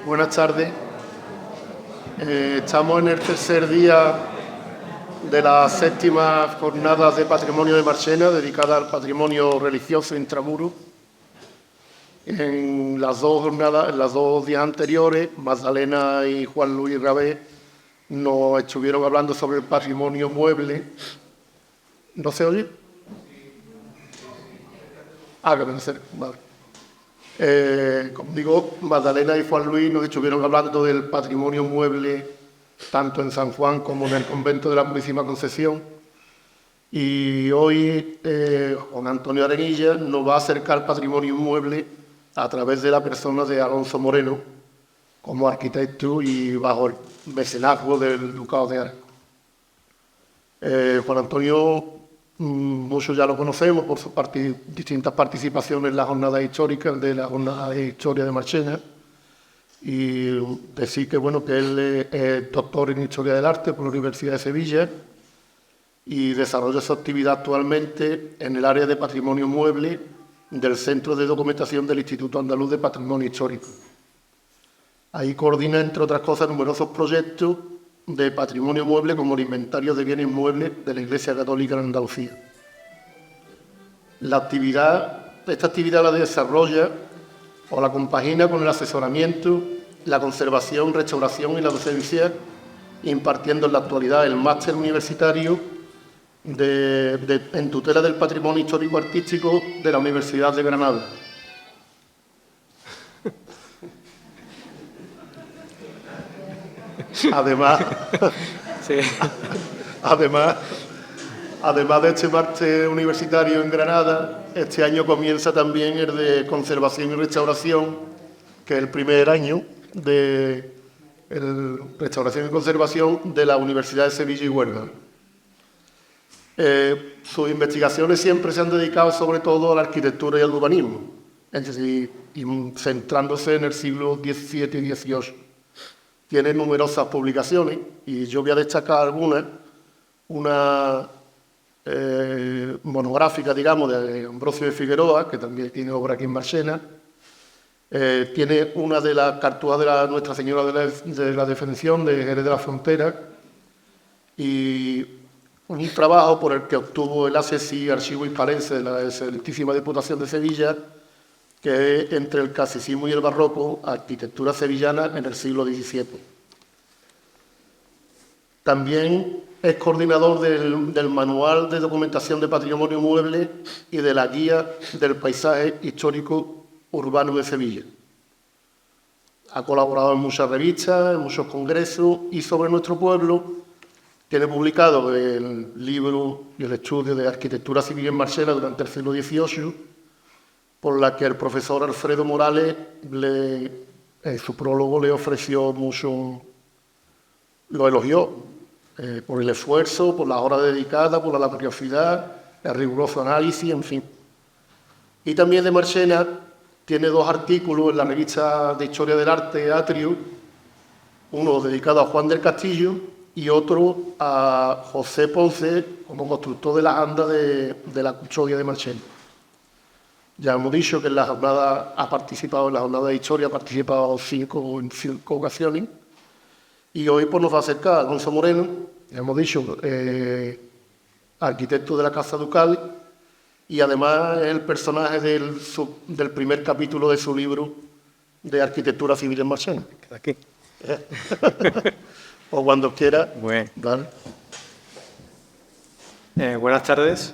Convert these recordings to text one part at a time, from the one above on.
Buenas tardes. Estamos en el tercer día de la séptima jornada de Patrimonio de Marchena, dedicada al patrimonio religioso intramuros. En las dos días anteriores, Magdalena y Juan Luis Rabé nos estuvieron hablando sobre el patrimonio mueble. ¿No se oye? Que no se... Vale. Como digo, Magdalena y Juan Luis nos estuvieron hablando del patrimonio mueble tanto en San Juan como en el convento de la Purísima Concepción. Y hoy Juan Antonio Arenilla nos va a acercar al patrimonio mueble a través de la persona de Alonso Moreno como arquitecto y bajo el mecenazgo del Ducado de Arco. Juan Antonio, muchos ya lo conocemos por sus distintas participaciones en las jornadas históricas de la Jornada de Historia de Marchena, y decir que, que él es doctor en Historia del Arte por la Universidad de Sevilla y desarrolla su actividad actualmente en el área de patrimonio mueble del Centro de Documentación del Instituto Andaluz de Patrimonio Histórico. Ahí coordina, entre otras cosas, numerosos proyectos de patrimonio mueble como el inventario de bienes muebles de la Iglesia Católica en Andalucía. Esta actividad la desarrolla o la compagina con el asesoramiento, la conservación, restauración y la docencia, impartiendo en la actualidad el máster universitario en tutela del patrimonio histórico-artístico de la Universidad de Granada. Además de este máster universitario en Granada, este año comienza también el de Conservación y Restauración, que es el primer año de Restauración y Conservación de la Universidad de Sevilla y Huelva. Sus investigaciones siempre se han dedicado sobre todo a la arquitectura y al urbanismo, es decir, centrándose en el siglo XVII y XVIII. Tiene numerosas publicaciones y yo voy a destacar algunas. Una monográfica, digamos, de Ambrosio de Figueroa, que también tiene obra aquí en Marchena. Tiene una de las cartujas de Nuestra Señora de la Defensión de Jerez de la Frontera y un trabajo por el que obtuvo el ACSI, Archivo Hispalense de la Excelentísima Diputación de Sevilla, que es Entre el Clasicismo y el Barroco, arquitectura sevillana en el siglo XVII. También es coordinador del Manual de Documentación de Patrimonio Mueble y de la Guía del Paisaje Histórico Urbano de Sevilla. Ha colaborado en muchas revistas, en muchos congresos y sobre nuestro pueblo tiene publicado el libro y el estudio de Arquitectura Civil en Marchena durante el siglo XVIII, por la que el profesor Alfredo Morales, en su prólogo, le ofreció mucho, lo elogió, por el esfuerzo, por las horas dedicadas, por la laboriosidad, el riguroso análisis, en fin. Y también de Marchena tiene dos artículos en la revista de Historia del Arte, Atrio, uno dedicado a Juan del Castillo y otro a José Ponce como constructor de las andas de la custodia de Marchena. Ya hemos dicho que en la jornada en la jornada de historia ha participado en cinco ocasiones. Y hoy pues, nos va a acercar Alonso Moreno, ya hemos dicho, arquitecto de la Casa Ducal, y además es el personaje del primer capítulo de su libro de Arquitectura Civil en Marchena. Queda aquí. O cuando quiera. Bueno. Vale. Buenas tardes.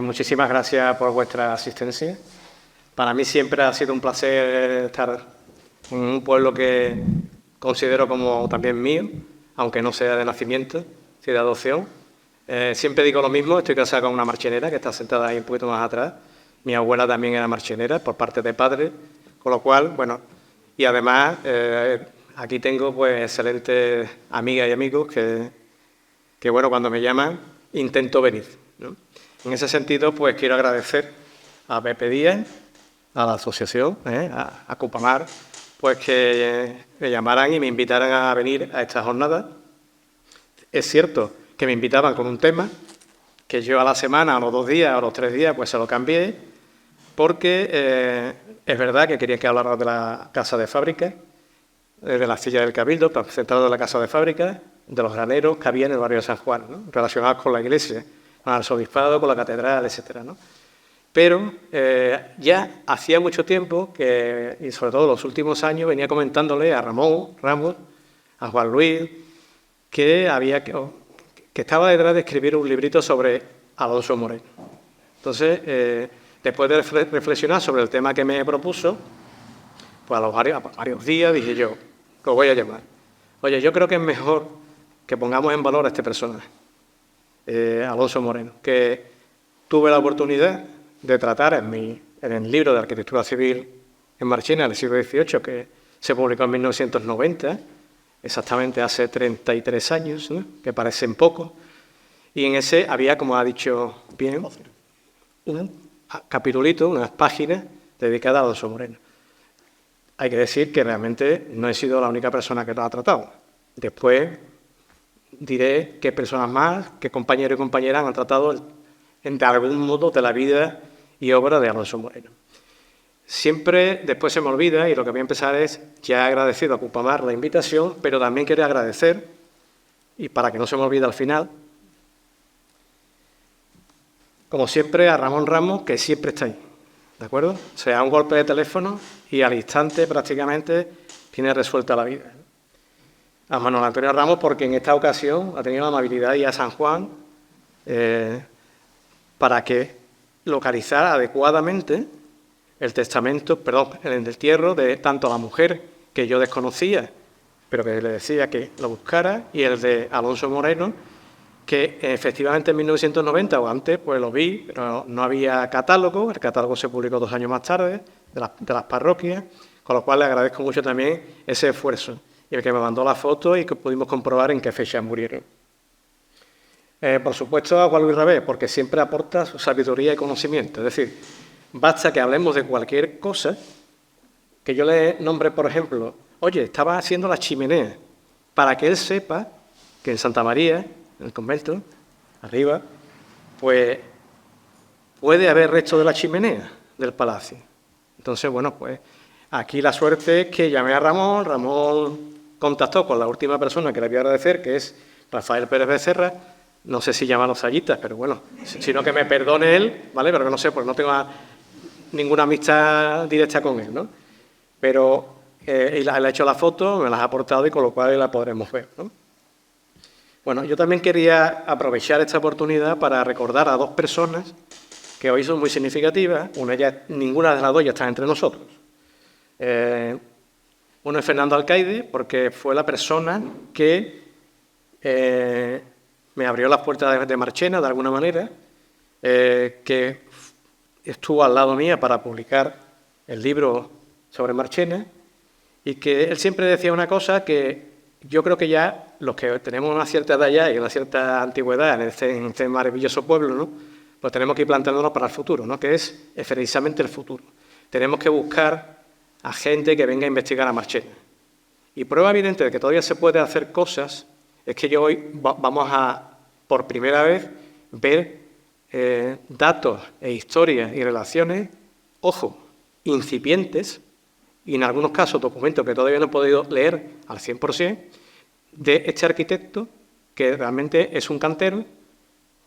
Muchísimas gracias por vuestra asistencia. Para mí siempre ha sido un placer estar en un pueblo que considero como también mío, aunque no sea de nacimiento, sea de adopción. Siempre digo lo mismo, estoy casado con una marchenera que está sentada ahí un poquito más atrás. Mi abuela también era marchenera por parte de padre, con lo cual, y además aquí tengo pues excelentes amigas y amigos que cuando me llaman intento venir, ¿no? En ese sentido, pues quiero agradecer a Pepe Díaz, a la asociación, a Cupamar, pues que me llamaran y me invitaran a venir a esta jornada. Es cierto que me invitaban con un tema, que yo a la semana, a los 2 días, a los 3 días, pues se lo cambié, porque es verdad que quería que hablara de la casa de fábrica de la Silla del Cabildo, centrado en la Casa de Fábrica, de los graneros que había en el barrio de San Juan, ¿no? Relacionados con la iglesia, con el arzobispado, con la catedral, etcétera, ¿no? Pero ya hacía mucho tiempo que, y sobre todo en los últimos años, venía comentándole a Ramón Ramos, a Juan Luis, que estaba detrás de escribir un librito sobre Alonso Moreno. Entonces, después de reflexionar sobre el tema que me propuso, pues a varios días dije yo, lo voy a llamar. Oye, yo creo que es mejor que pongamos en valor a este personaje, Alonso Moreno, que tuve la oportunidad de tratar en el libro de Arquitectura Civil en Marchena del siglo XVIII, que se publicó en 1990, exactamente hace 33 años, ¿no? Que parecen poco, y en ese había, como ha dicho bien, un capitulito, unas páginas dedicadas a Alonso Moreno. Hay que decir que realmente no he sido la única persona que lo ha tratado. Después diré qué personas más, qué compañeros y compañeras han tratado de algún modo de la vida y obra de Alonso Moreno. Siempre después se me olvida, y lo que voy a empezar es, ya he agradecido a Cupamar la invitación, pero también quiero agradecer, y para que no se me olvide al final, como siempre, a Ramón Ramos, que siempre está ahí, ¿de acuerdo? O sea, un golpe de teléfono y al instante prácticamente tiene resuelta la vida. A Manuel Antonio Ramos, porque en esta ocasión ha tenido la amabilidad de ir a San Juan para que localizara adecuadamente el testamento, el entierro de tanto la mujer que yo desconocía, pero que le decía que lo buscara, y el de Alonso Moreno, que efectivamente en 1990 o antes pues lo vi, pero no había catálogo. El catálogo se publicó 2 años más tarde, de las parroquias, con lo cual le agradezco mucho también ese esfuerzo, y el que me mandó la foto y que pudimos comprobar en qué fecha murieron. Por supuesto a Juan Luis Rabé, porque siempre aporta su sabiduría y conocimiento. Es decir, basta que hablemos de cualquier cosa, que yo le nombre, por ejemplo, oye, estaba haciendo la chimenea, para que él sepa que en Santa María, en el convento, arriba, pues puede haber restos de la chimenea del palacio. Entonces, bueno, pues aquí la suerte es que llamé a Ramón. Ramón contactó con la última persona que le voy a agradecer, que es Rafael Pérez Becerra. No sé si llaman los Sallitas, pero bueno, sino que me perdone él, ¿vale? Pero que no sé, pues no tengo ninguna amistad directa con él, ¿no? Pero él ha hecho la foto, me las ha aportado, y con lo cual la podremos ver, ¿no? Bueno, yo también quería aprovechar esta oportunidad para recordar a 2 personas que hoy son muy significativas. Ninguna de las 2 ya está entre nosotros. Uno es Fernando Alcaide, porque fue la persona que me abrió las puertas de Marchena, de alguna manera, que estuvo al lado mía para publicar el libro sobre Marchena, y que él siempre decía una cosa que yo creo que ya los que tenemos una cierta edad ya y una cierta antigüedad en este maravilloso pueblo, ¿no? Pues tenemos que ir planteándonos para el futuro, ¿no? Que es precisamente el futuro. Tenemos que buscar a gente que venga a investigar a Marchena. Y prueba evidente de que todavía se puede hacer cosas es que yo hoy vamos a, por primera vez, ver datos e historias y relaciones, ojo, incipientes, y en algunos casos documentos que todavía no he podido leer al 100%, de este arquitecto que realmente es un cantero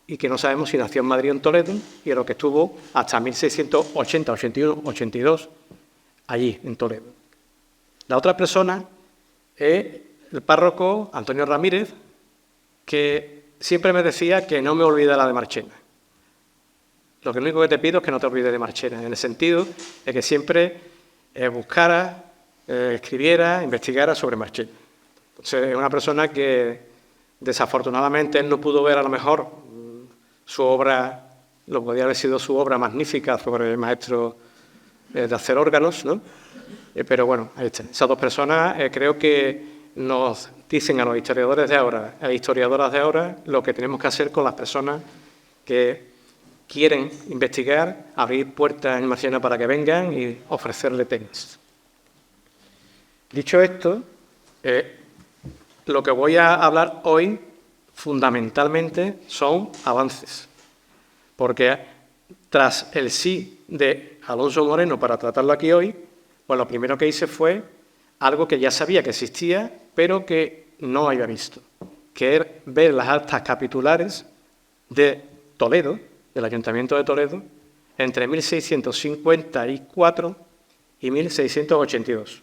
y que no sabemos si nació en Madrid o en Toledo, y en lo que estuvo hasta 1680, 81, 82, allí, en Toledo. La otra persona es el párroco Antonio Ramírez, que siempre me decía que no me olvidara de Marchena. Lo único que te pido es que no te olvides de Marchena, en el sentido de que siempre buscara, escribiera, investigara sobre Marchena. Entonces, es una persona que desafortunadamente él no pudo ver a lo mejor su obra, lo podía haber sido su obra magnífica sobre el maestro de hacer órganos, ¿no? Pero bueno, ahí está. Esas 2 personas creo que nos dicen a los historiadores de ahora, a las historiadoras de ahora, lo que tenemos que hacer con las personas que quieren investigar, abrir puertas en Marchena para que vengan y ofrecerle temas. Dicho esto, lo que voy a hablar hoy fundamentalmente son avances, porque tras el sí de Alonso Moreno para tratarlo aquí hoy, pues lo primero que hice fue algo que ya sabía que existía, pero que no había visto, que es ver las actas capitulares de Toledo, del Ayuntamiento de Toledo, entre 1654 y 1682.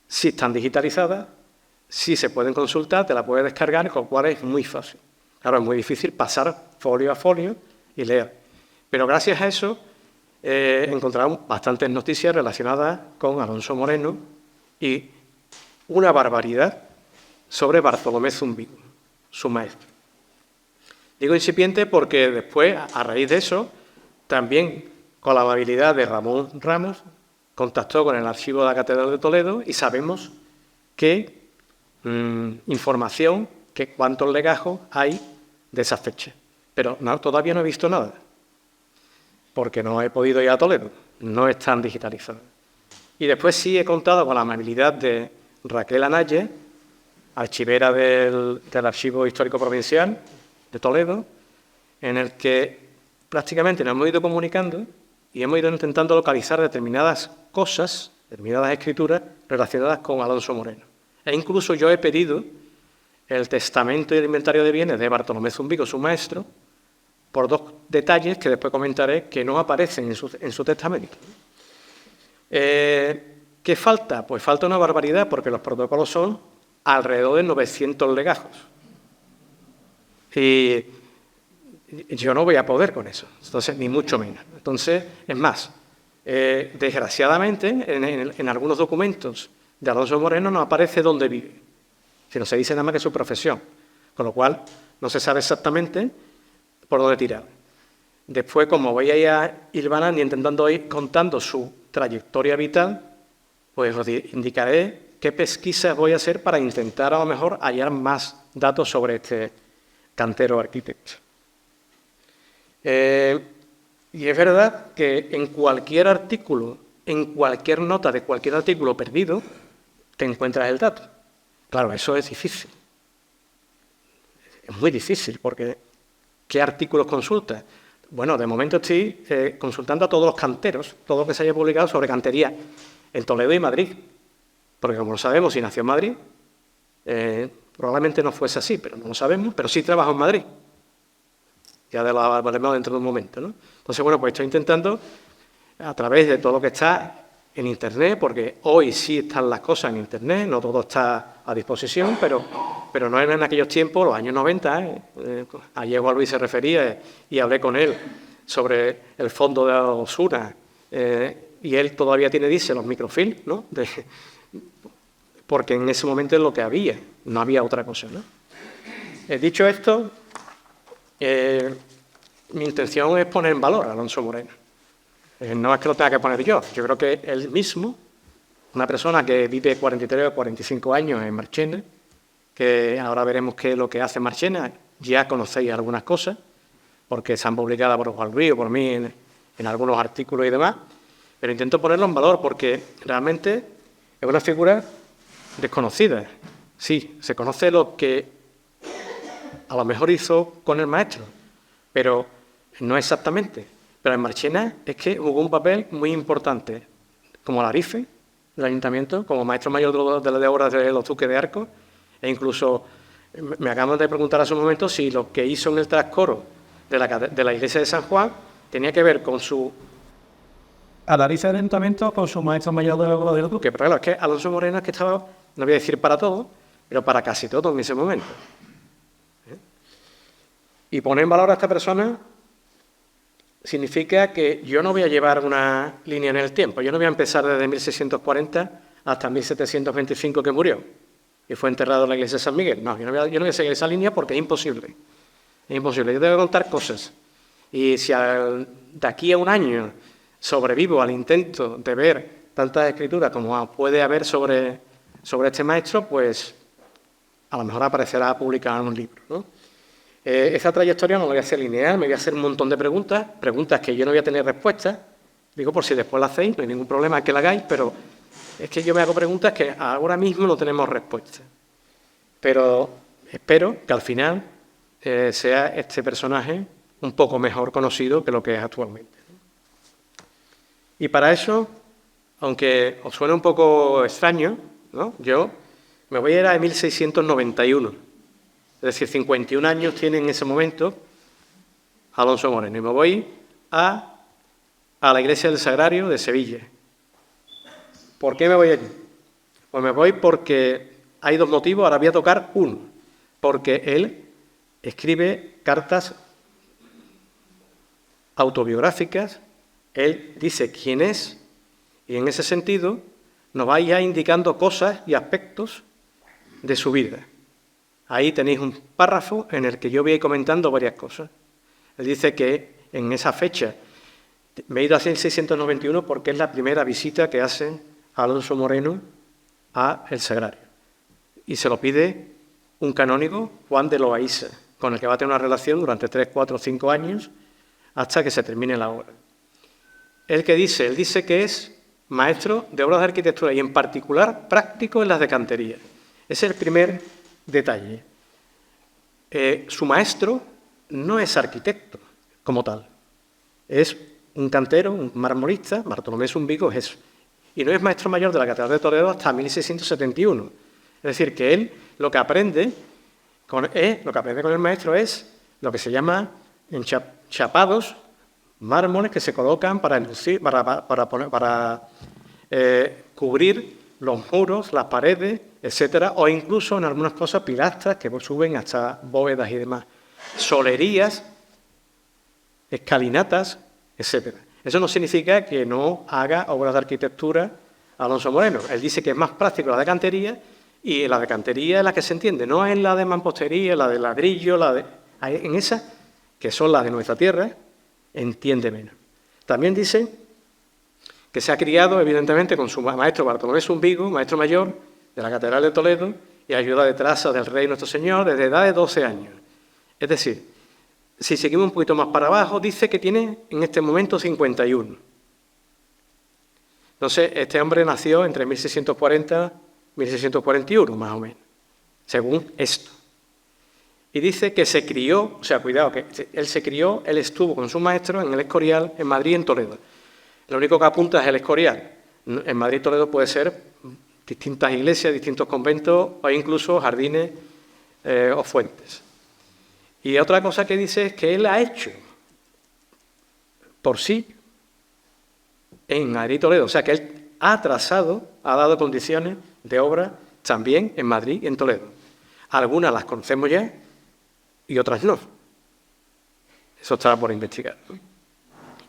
Si están digitalizadas, si se pueden consultar, te la puedes descargar, con lo cual es muy fácil. Claro, es muy difícil pasar folio a folio y leer. Pero gracias a eso encontramos bastantes noticias relacionadas con Alonso Moreno y una barbaridad sobre Bartolomé Zumbigo, su maestro. Digo incipiente porque después, a raíz de eso, también con la amabilidad de Ramón Ramos, contactó con el archivo de la Catedral de Toledo y sabemos que información, que cuántos legajos hay de esa fecha. Pero no, todavía no he visto nada, porque no he podido ir a Toledo, no están digitalizados. Y después sí he contado con la amabilidad de Raquel Anaye, archivera del Archivo Histórico Provincial de Toledo, en el que prácticamente nos hemos ido comunicando y hemos ido intentando localizar determinadas cosas, determinadas escrituras relacionadas con Alonso Moreno. E incluso yo he pedido el testamento y el inventario de bienes de Bartolomé Zumbigo, su maestro, por dos detalles que después comentaré que no aparecen en su testamento. ¿Qué falta? Pues falta una barbaridad, porque los protocolos son alrededor de 900 legajos. Y yo no voy a poder con eso, entonces, ni mucho menos. Entonces, es más, desgraciadamente, en algunos documentos de Alonso Moreno no aparece dónde vive, sino se dice nada más que su profesión, con lo cual no se sabe exactamente por dónde tirar. Después, como voy a ir vanando y intentando ir contando su trayectoria vital, pues os indicaré qué pesquisas voy a hacer para intentar a lo mejor hallar más datos sobre este cantero arquitecto. Y es verdad que en cualquier artículo, en cualquier nota de cualquier artículo perdido, te encuentras el dato. Claro, eso es difícil. Es muy difícil, porque ¿qué artículos consultas? Bueno, de momento estoy consultando a todos los canteros, todo lo que se haya publicado sobre cantería en Toledo y Madrid, porque como lo sabemos, si nació en Madrid, probablemente no fuese así, pero no lo sabemos, pero sí trabajó en Madrid. Ya lo hablaremos dentro de un momento, ¿no? Entonces, bueno, pues estoy intentando, a través de todo lo que está en Internet, porque hoy sí están las cosas en Internet, no todo está a disposición, pero no era en aquellos tiempos, los años 90, ayer Juan Luis se refería y hablé con él sobre el fondo de la Osuna, y él todavía tiene, dice, los microfilm, ¿no? Porque en ese momento es lo que había, no había otra cosa, ¿no? Dicho esto, mi intención es poner en valor a Alonso Moreno. No es que lo tenga que poner yo creo que él mismo, una persona que vive 43 o 45 años en Marchena, que ahora veremos qué es lo que hace Marchena, ya conocéis algunas cosas, porque se han publicado por Juan Luis o por mí en algunos artículos y demás, pero intento ponerlo en valor porque realmente es una figura desconocida. Sí, se conoce lo que a lo mejor hizo con el maestro, pero no exactamente. Pero en Marchena es que jugó un papel muy importante, como Larife, del Ayuntamiento, como maestro mayor de obras de los Duques de Arcos, e incluso me acaban de preguntar hace un momento si lo que hizo en el trascoro de la iglesia de San Juan tenía que ver con su Larife del Ayuntamiento, con su maestro mayor de obras de los Duques. Pero claro, es que Alonso Moreno es que estaba, no voy a decir para todo, pero para casi todo en ese momento. Y poner en valor a esta persona significa que yo no voy a llevar una línea en el tiempo. Yo no voy a empezar desde 1640 hasta 1725 que murió y fue enterrado en la iglesia de San Miguel. No, yo no voy a seguir esa línea porque es imposible. Es imposible. Yo tengo que contar cosas. Y si de aquí a un año sobrevivo al intento de ver tantas escrituras como puede haber sobre este maestro, pues a lo mejor aparecerá publicado en un libro, ¿no? Esa trayectoria no la voy a hacer lineal, me voy a hacer un montón de preguntas que yo no voy a tener respuestas. Digo, por si después la hacéis, no hay ningún problema que la hagáis, pero es que yo me hago preguntas que ahora mismo no tenemos respuesta. Pero espero que al final sea este personaje un poco mejor conocido que lo que es actualmente. Y para eso aunque os suene un poco extraño, ¿no? Yo me voy a ir a 1691. Es decir, 51 años tiene en ese momento Alonso Moreno. Y me voy a la Iglesia del Sagrario de Sevilla. ¿Por qué me voy allí? Pues me voy porque hay dos motivos, ahora voy a tocar uno. Porque él escribe cartas autobiográficas, él dice quién es, y en ese sentido nos va ya indicando cosas y aspectos de su vida. Ahí tenéis un párrafo en el que yo voy a ir comentando varias cosas. Él dice que en esa fecha, me he ido a 1691 porque es la primera visita que hace Alonso Moreno a el Sagrario. Y se lo pide un canónigo, Juan de Loaiza, con el que va a tener una relación durante 3, 4, 5 años hasta que se termine la obra. ¿Él qué dice? Él dice que es maestro de obras de arquitectura y en particular práctico en las de cantería. Ese es el primer detalle. Su maestro no es arquitecto como tal, es un cantero, un marmorista. Bartolomé Zumbigo es eso. Y no es maestro mayor de la Catedral de Toledo hasta 1671. Es decir, que él lo que aprende con el maestro es lo que se llama chapados, mármoles que se colocan para cubrir los muros, las paredes, etcétera, o incluso en algunas cosas pilastras que suben hasta bóvedas y demás, solerías, escalinatas, etcétera. Eso no significa que no haga obras de arquitectura Alonso Moreno. Él dice que es más práctico la de cantería, y la de cantería es la que se entiende, no es la de mampostería, la de ladrillo, en esa, que son las de nuestra tierra, entiende menos. También dice que se ha criado, evidentemente, con su maestro Bartolomé Zumbigo, maestro mayor de la Catedral de Toledo, y ayuda de trazas del Rey Nuestro Señor desde edad de 12 años. Es decir, si seguimos un poquito más para abajo, dice que tiene en este momento 51. Entonces, este hombre nació entre 1640 y 1641, más o menos, según esto. Y dice que se crió, o sea, cuidado, que él se crió, él estuvo con su maestro en el Escorial, en Madrid y en Toledo. Lo único que apunta es el Escorial. En Madrid y Toledo puede ser distintas iglesias, distintos conventos o incluso jardines o fuentes. Y otra cosa que dice es que él ha hecho por sí en Madrid y Toledo. O sea, que él ha trazado, ha dado condiciones de obra también en Madrid y en Toledo. Algunas las conocemos ya y otras no. Eso está por investigar.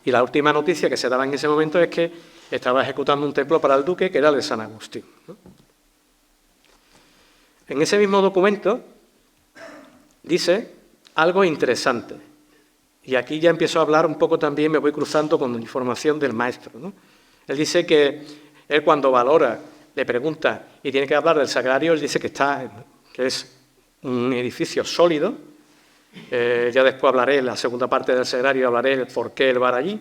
Y la última noticia que se daba en ese momento es que estaba ejecutando un templo para el duque, que era el de San Agustín, ¿no? En ese mismo documento dice algo interesante. Y aquí ya empiezo a hablar un poco también, me voy cruzando con información del maestro, ¿no? Él dice que él cuando valora, le pregunta y tiene que hablar del Sagrario, él dice que es un edificio sólido. Ya después hablaré, en la segunda parte del Sagrario, hablaré por qué él va allí.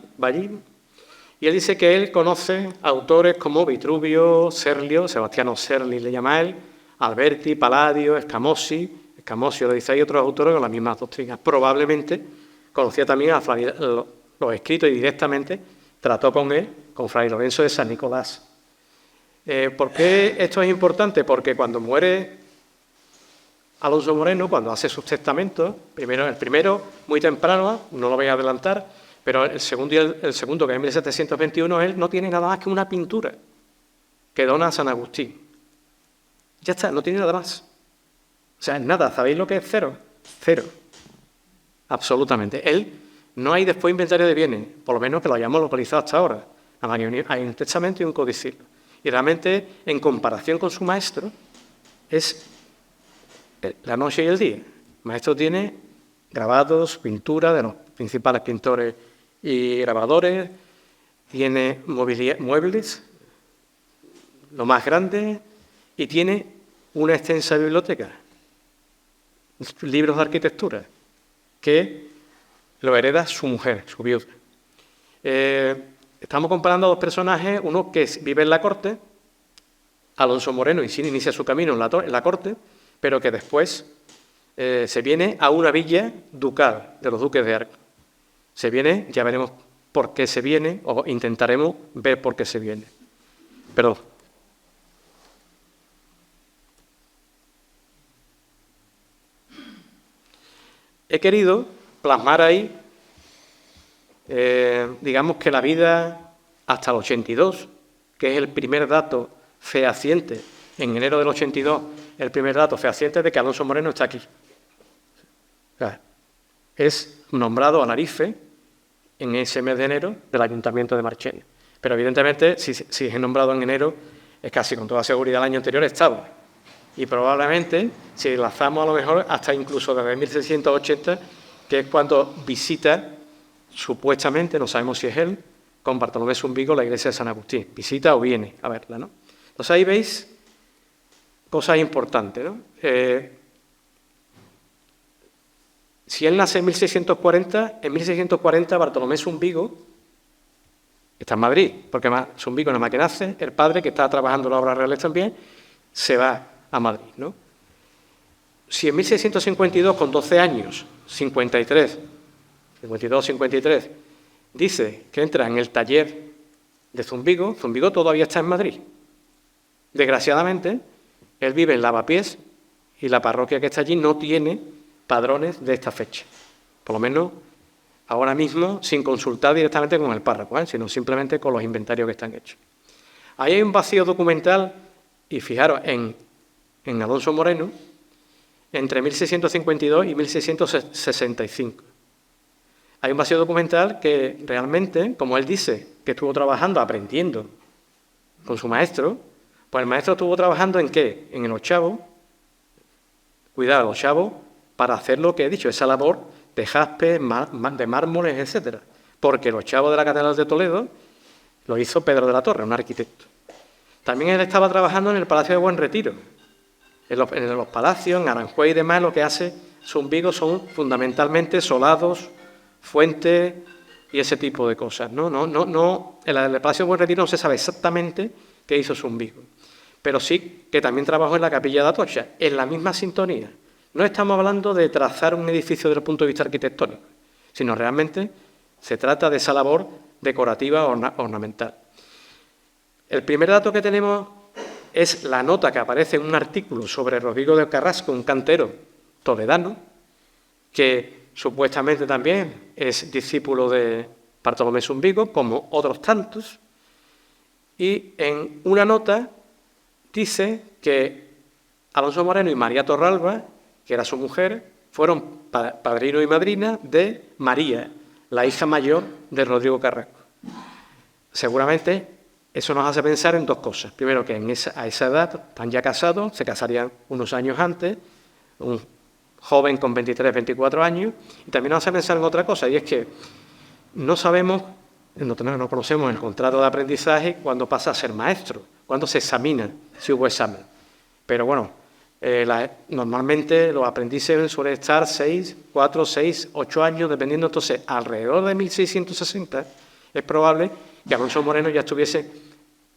Y él dice que él conoce autores como Vitruvio, Serlio, Sebastiano Serli le llama a él, Alberti, Palladio, Escamosio, le dice, hay otros autores con las mismas doctrinas. Probablemente conocía también a los escritos y directamente trató con él, con Fray Lorenzo de San Nicolás. ¿Por qué esto es importante? Porque cuando muere Alonso Moreno, cuando hace sus testamentos, el primero muy temprano, no lo voy a adelantar, pero el segundo, que es en 1721, él no tiene nada más que una pintura que dona a San Agustín. Ya está, no tiene nada más. O sea, nada, ¿sabéis lo que es cero? Cero. Absolutamente. Él, no hay después inventario de bienes, por lo menos que lo hayamos localizado hasta ahora. Hay un testamento y un codicilio. Y realmente, en comparación con su maestro, es la noche y el día. El maestro tiene grabados, pinturas de los principales pintores y grabadores, tiene muebles, lo más grande, y tiene una extensa biblioteca, libros de arquitectura, que lo hereda su mujer, su viuda. Estamos comparando a dos personajes, uno que vive en la corte, Alonso Moreno, y sí inicia su camino en la corte, pero que después se viene a una villa ducal de los duques de Arco. Se viene, ya veremos por qué se viene, o intentaremos ver por qué se viene. Perdón. He querido plasmar ahí, digamos que la vida hasta el 82, que es el primer dato fehaciente, en enero del 82, el primer dato fehaciente de que Alonso Moreno está aquí. O sea, es nombrado alarife en ese mes de enero del Ayuntamiento de Marchena. Pero evidentemente, si es nombrado en enero, es casi con toda seguridad el año anterior estaba. Y probablemente, si enlazamos a lo mejor hasta incluso desde 1680, que es cuando visita, supuestamente, no sabemos si es él, con Bartolomé Zumbigo la iglesia de San Agustín. Visita o viene a verla, ¿no? Entonces ahí veis cosas importantes, ¿no? Si él nace en 1640 Bartolomé Zumbigo está en Madrid, porque Zumbigo nada más que nace, el padre, que está trabajando en las obras reales también, se va a Madrid, ¿no? Si en 1652, con 12 años, 52, 53, dice que entra en el taller de Zumbigo, Zumbigo todavía está en Madrid. Desgraciadamente, él vive en Lavapiés y la parroquia que está allí no tiene padrones de esta fecha. Por lo menos ahora mismo sin consultar directamente con el párroco, sino simplemente con los inventarios que están hechos. Ahí hay un vacío documental, y fijaros, en Alonso Moreno, entre 1652 y 1665. Hay un vacío documental que realmente, como él dice, que estuvo trabajando, aprendiendo con su maestro, pues el maestro estuvo trabajando ¿en qué? En el ochavo, cuidado, el ochavo, para hacer lo que he dicho, esa labor de jaspes, de mármoles, etcétera. Porque el ochavo de la Catedral de Toledo lo hizo Pedro de la Torre, un arquitecto. También él estaba trabajando en el Palacio de Buen Retiro. En los palacios, en Aranjuez y demás, lo que hace Zumbigo son fundamentalmente solados, fuentes y ese tipo de cosas. No, en el Palacio de Buen Retiro no se sabe exactamente qué hizo Zumbigo, pero sí que también trabajó en la Capilla de Atocha, en la misma sintonía. No estamos hablando de trazar un edificio desde el punto de vista arquitectónico, sino realmente se trata de esa labor decorativa ornamental. El primer dato que tenemos es la nota que aparece en un artículo sobre Rodrigo de Carrasco, un cantero toledano, que supuestamente también es discípulo de Bartolomé Zumbigo, como otros tantos, y en una nota dice que Alonso Moreno y María Torralba, que era su mujer, fueron padrino y madrina de María, la hija mayor de Rodrigo Carrasco. Seguramente eso nos hace pensar en dos cosas. Primero, que a esa edad están ya casados, se casarían unos años antes, un joven con 23, 24 años, y también nos hace pensar en otra cosa, y es que no sabemos, no conocemos el contrato de aprendizaje cuando pasa a ser maestro, cuando se examina, si hubo examen. Pero bueno, normalmente los aprendices suelen estar 4, 6, 8 años, dependiendo. Entonces, alrededor de 1660 es probable que Alonso Moreno ya estuviese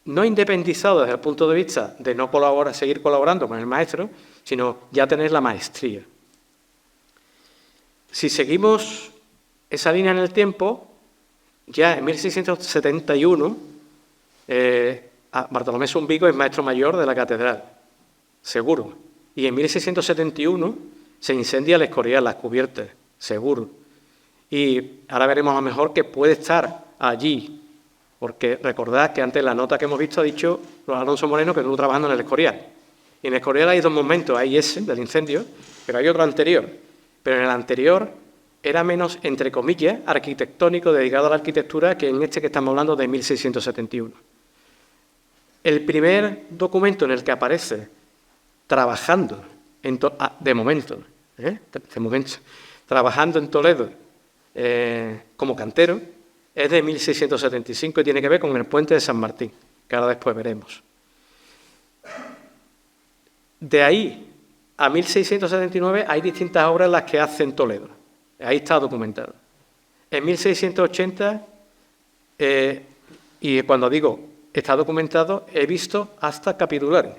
no independizado desde el punto de vista de no seguir colaborando con el maestro, sino ya tener la maestría. Si seguimos esa línea en el tiempo, ya en 1671 Bartolomé Zumbigo es maestro mayor de la catedral, seguro. Y en 1671 se incendia el Escorial, las cubiertas, seguro. Y ahora veremos a lo mejor que puede estar allí, porque recordad que antes la nota que hemos visto ha dicho Alonso Moreno que estuvo trabajando en el Escorial. Y en el Escorial hay dos momentos, hay ese del incendio, pero hay otro anterior. Pero en el anterior era menos, entre comillas, arquitectónico, dedicado a la arquitectura, que en este que estamos hablando de 1671. El primer documento en el que aparece trabajando, de momento, trabajando en Toledo como cantero, es de 1675 y tiene que ver con el puente de San Martín, que ahora después veremos. De ahí a 1679 hay distintas obras en las que hace en Toledo. Ahí está documentado. En 1680, y cuando digo está documentado, he visto hasta capitulares.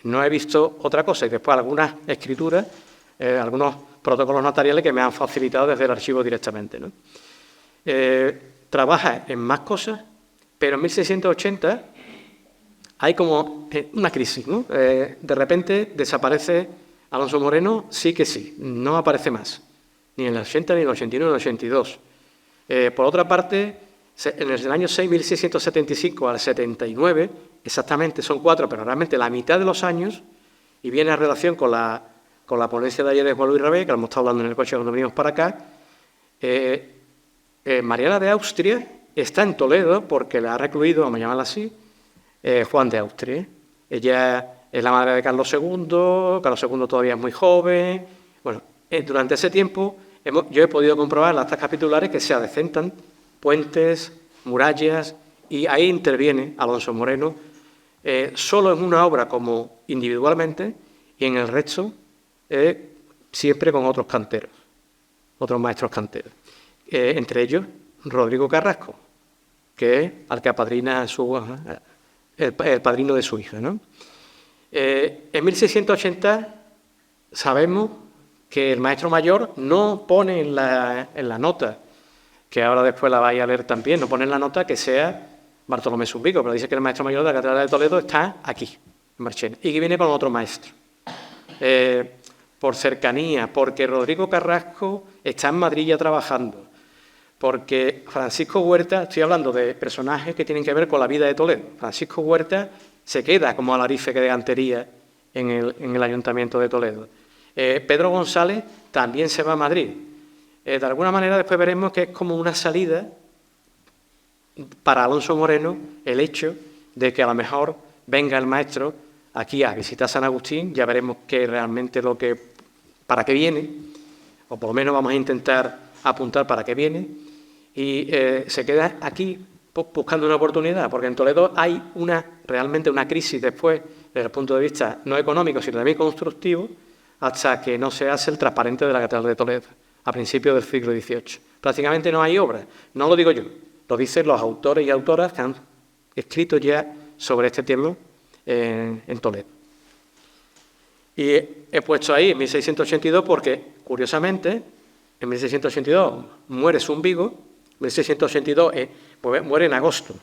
No he visto otra cosa. Y después algunas escrituras, algunos protocolos notariales que me han facilitado desde el archivo directamente, ¿no? Trabaja en más cosas, pero en 1680 hay como una crisis, ¿no? De repente desaparece Alonso Moreno, sí que sí, no aparece más, ni en el 80, ni en el 81, ni en el 82. Por otra parte, en el año 1675 al 79, exactamente son 4, pero realmente la mitad de los años, y viene a relación con la ponencia de ayer de Juan Luis Rabé, que lo hemos estado hablando en el coche cuando venimos para acá, Mariana de Austria está en Toledo porque la ha recluido, vamos a llamarla así, Juan de Austria. Ella es la madre de Carlos II, Carlos II todavía es muy joven. Bueno, durante ese tiempo yo he podido comprobar en las actas capitulares que se adecentan puentes, murallas, y ahí interviene Alonso Moreno, solo en una obra como individualmente y en el resto siempre con otros canteros, otros maestros canteros. Entre ellos Rodrigo Carrasco, que es al que apadrina el padrino de su hija, ¿no? En 1680 sabemos que el maestro mayor no pone en la nota, que ahora después la vais a leer también, no pone en la nota que sea Bartolomé Zumbigo, pero dice que el maestro mayor de la Catedral de Toledo está aquí, en Marchena, y que viene con otro maestro. Por cercanía, porque Rodrigo Carrasco está en Madrid ya trabajando, porque Francisco Huerta, estoy hablando de personajes que tienen que ver con la vida de Toledo, Francisco Huerta se queda como alarife de gantería en el Ayuntamiento de Toledo. Pedro González también se va a Madrid. De alguna manera después veremos que es como una salida para Alonso Moreno el hecho de que a lo mejor venga el maestro aquí a visitar San Agustín, ya veremos qué realmente para qué viene, o por lo menos vamos a intentar apuntar para qué viene, y se queda aquí buscando una oportunidad, porque en Toledo hay realmente una crisis después, desde el punto de vista no económico, sino también constructivo, hasta que no se hace el transparente de la Catedral de Toledo, a principios del siglo XVIII. Prácticamente no hay obras, no lo digo yo, lo dicen los autores y autoras que han escrito ya sobre este tema en Toledo. Y he puesto ahí en 1682 porque, curiosamente, en 1682 muere Zumbigo, en 1682 muere en agosto.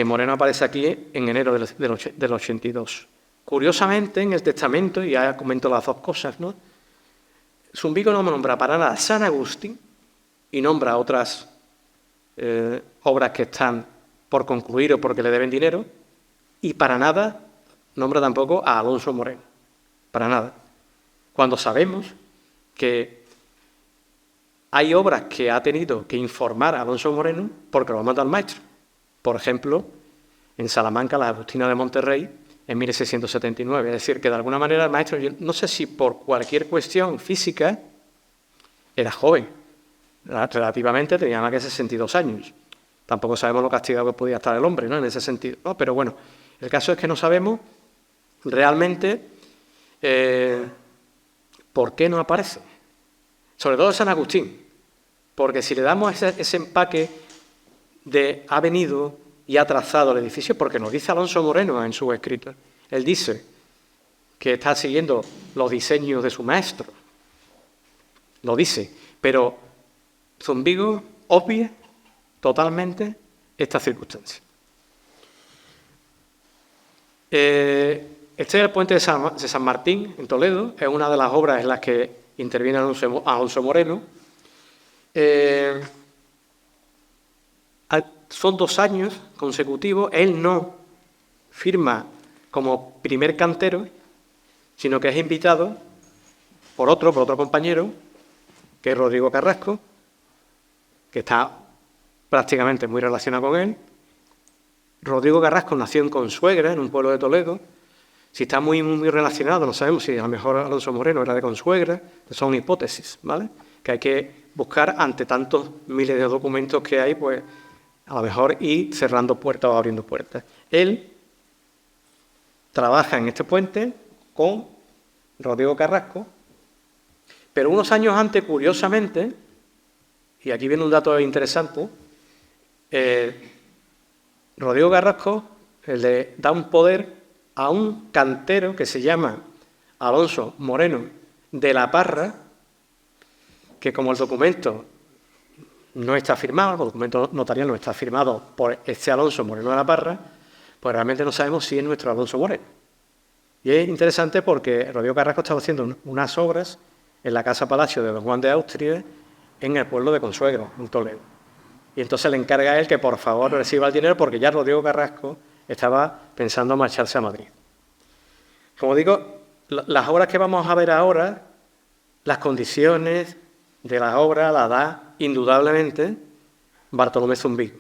Moreno aparece aquí en enero del 82. Curiosamente, en el testamento, y ya comento las dos cosas, ¿no? Zumbigo no nombra para nada San Agustín y nombra otras obras que están por concluir o porque le deben dinero, y para nada nombra tampoco a Alonso Moreno, para nada. Cuando sabemos que hay obras que ha tenido que informar a Alonso Moreno porque lo manda el maestro. Por ejemplo, en Salamanca, la Agustina de Monterrey, en 1679. Es decir, que de alguna manera el maestro, yo no sé si por cualquier cuestión física, era joven. Relativamente tenía más que 62 años. Tampoco sabemos lo castigado que podía estar el hombre, ¿no? En ese sentido. No, pero bueno, el caso es que no sabemos realmente por qué no aparece. Sobre todo San Agustín. Porque si le damos ese empaque de ha venido y ha trazado el edificio, porque nos dice Alonso Moreno en su escrito. Él dice que está siguiendo los diseños de su maestro. Lo dice, pero Zumbigo obvia totalmente esta circunstancia. Este es el puente de San Martín, en Toledo. Es una de las obras en las que interviene Alonso Moreno. Son 2 años consecutivos. Él no firma como primer cantero, sino que es invitado por otro compañero, que es Rodrigo Carrasco, que está prácticamente muy relacionado con él. Rodrigo Carrasco nació en Consuegra, en un pueblo de Toledo. Si está muy, muy relacionado, no sabemos si a lo mejor Alonso Moreno era de Consuegra, son hipótesis, ¿vale? Que hay que buscar ante tantos miles de documentos que hay, pues a lo mejor ir cerrando puertas o abriendo puertas. Él trabaja en este puente con Rodrigo Carrasco, pero unos años antes, curiosamente, y aquí viene un dato interesante, Rodrigo Carrasco le da un poder a un cantero que se llama Alonso Moreno de la Parra, que como el documento no está firmado, el documento notarial no está firmado por este Alonso Moreno de la Parra, pues realmente no sabemos si es nuestro Alonso Moreno. Y es interesante porque Rodrigo Carrasco estaba haciendo unas obras en la Casa Palacio de Don Juan de Austria, en el pueblo de Consuegro, en Toledo. Y entonces le encarga a él que por favor reciba el dinero porque ya Rodrigo Carrasco estaba pensando marcharse a Madrid. Como digo, las obras que vamos a ver ahora, las condiciones de la obra las da indudablemente Bartolomé Zumbigo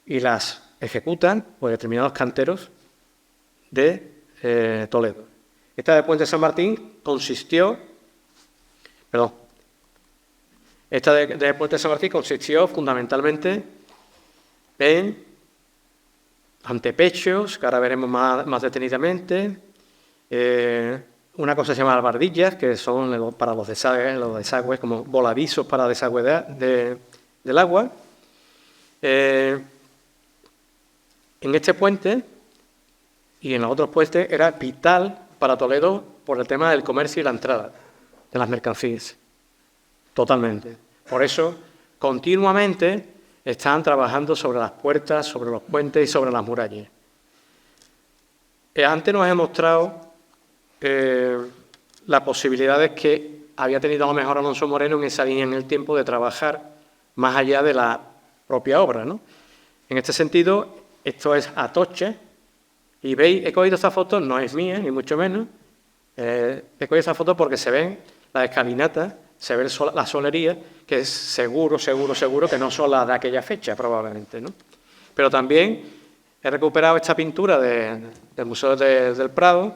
y las ejecutan por determinados canteros de Toledo. Esta de Puente de San Martín Esta de Puente de San Martín consistió fundamentalmente en antepechos, que ahora veremos más detenidamente, una cosa se llama albardillas, que son para los desagües, como voladizos para desagüe del agua. En este puente y en los otros puentes era vital para Toledo por el tema del comercio y la entrada de las mercancías. Totalmente. Por eso, continuamente están trabajando sobre las puertas, sobre los puentes y sobre las murallas. Antes nos he mostrado las posibilidades que había tenido a lo mejor Alonso Moreno en esa línea en el tiempo de trabajar más allá de la propia obra, ¿no? En este sentido, esto es Atocha, y veis, he cogido esta foto, no es mía, ni mucho menos, he cogido esta foto porque se ven las escalinatas, se ve la solería, que es seguro que no son las de aquella fecha, probablemente, ¿no? Pero también he recuperado esta pintura del Museo del Prado,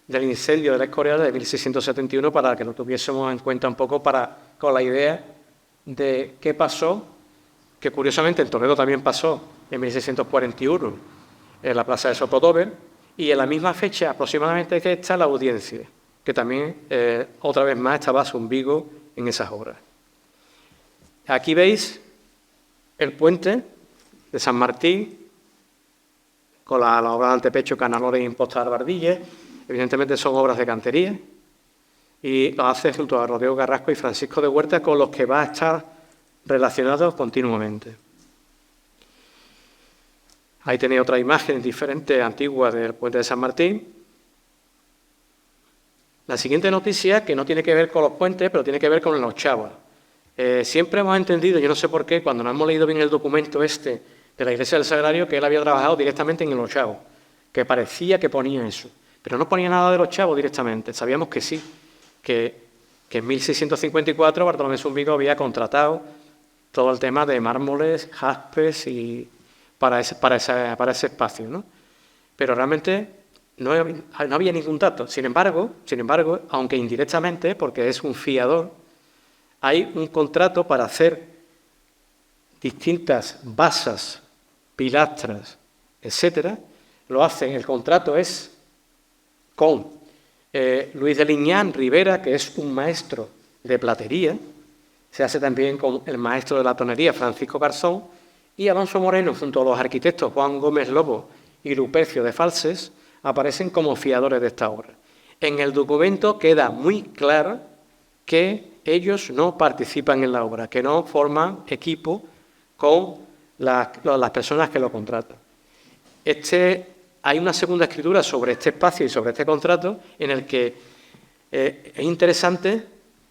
del incendio del Escorial de 1671, para que lo tuviésemos en cuenta un poco con la idea de qué pasó, que curiosamente en Toledo también pasó en 1641, en la plaza de Sopodover, y en la misma fecha aproximadamente que está la audiencia, que también otra vez más estaba Zumbigo en esas obras. Aquí veis el puente de San Martín, con la obra de antepecho, canalones e impostas albardillas. Evidentemente son obras de cantería, y lo hace junto a Rodrigo Carrasco y Francisco de Huerta, con los que va a estar relacionado continuamente. Ahí tenéis otra imagen diferente, antigua, del puente de San Martín. La siguiente noticia, que no tiene que ver con los puentes, pero tiene que ver con el ochavo. Siempre hemos entendido, yo no sé por qué, cuando no hemos leído bien el documento este de la Iglesia del Sagrario, que él había trabajado directamente en el ochavo, que parecía que ponía eso, pero no ponía nada del ochavo directamente. Sabíamos que sí, que en 1654 Bartolomé Zumbigo había contratado todo el tema de mármoles, jaspes y para ese espacio, ¿no? Pero realmente no había ningún dato. Sin embargo, aunque indirectamente, porque es un fiador, hay un contrato para hacer distintas basas, pilastras, etcétera. Lo hacen, el contrato es con Luis de Liñán Rivera, que es un maestro de platería. Se hace también con el maestro de la tonería, Francisco Garzón, y Alonso Moreno, junto a los arquitectos Juan Gómez Lobo y Lupercio de Falses, aparecen como fiadores de esta obra. En el documento queda muy claro que ellos no participan en la obra, que no forman equipo con las personas que lo contratan. Hay una segunda escritura sobre este espacio y sobre este contrato en el que es interesante,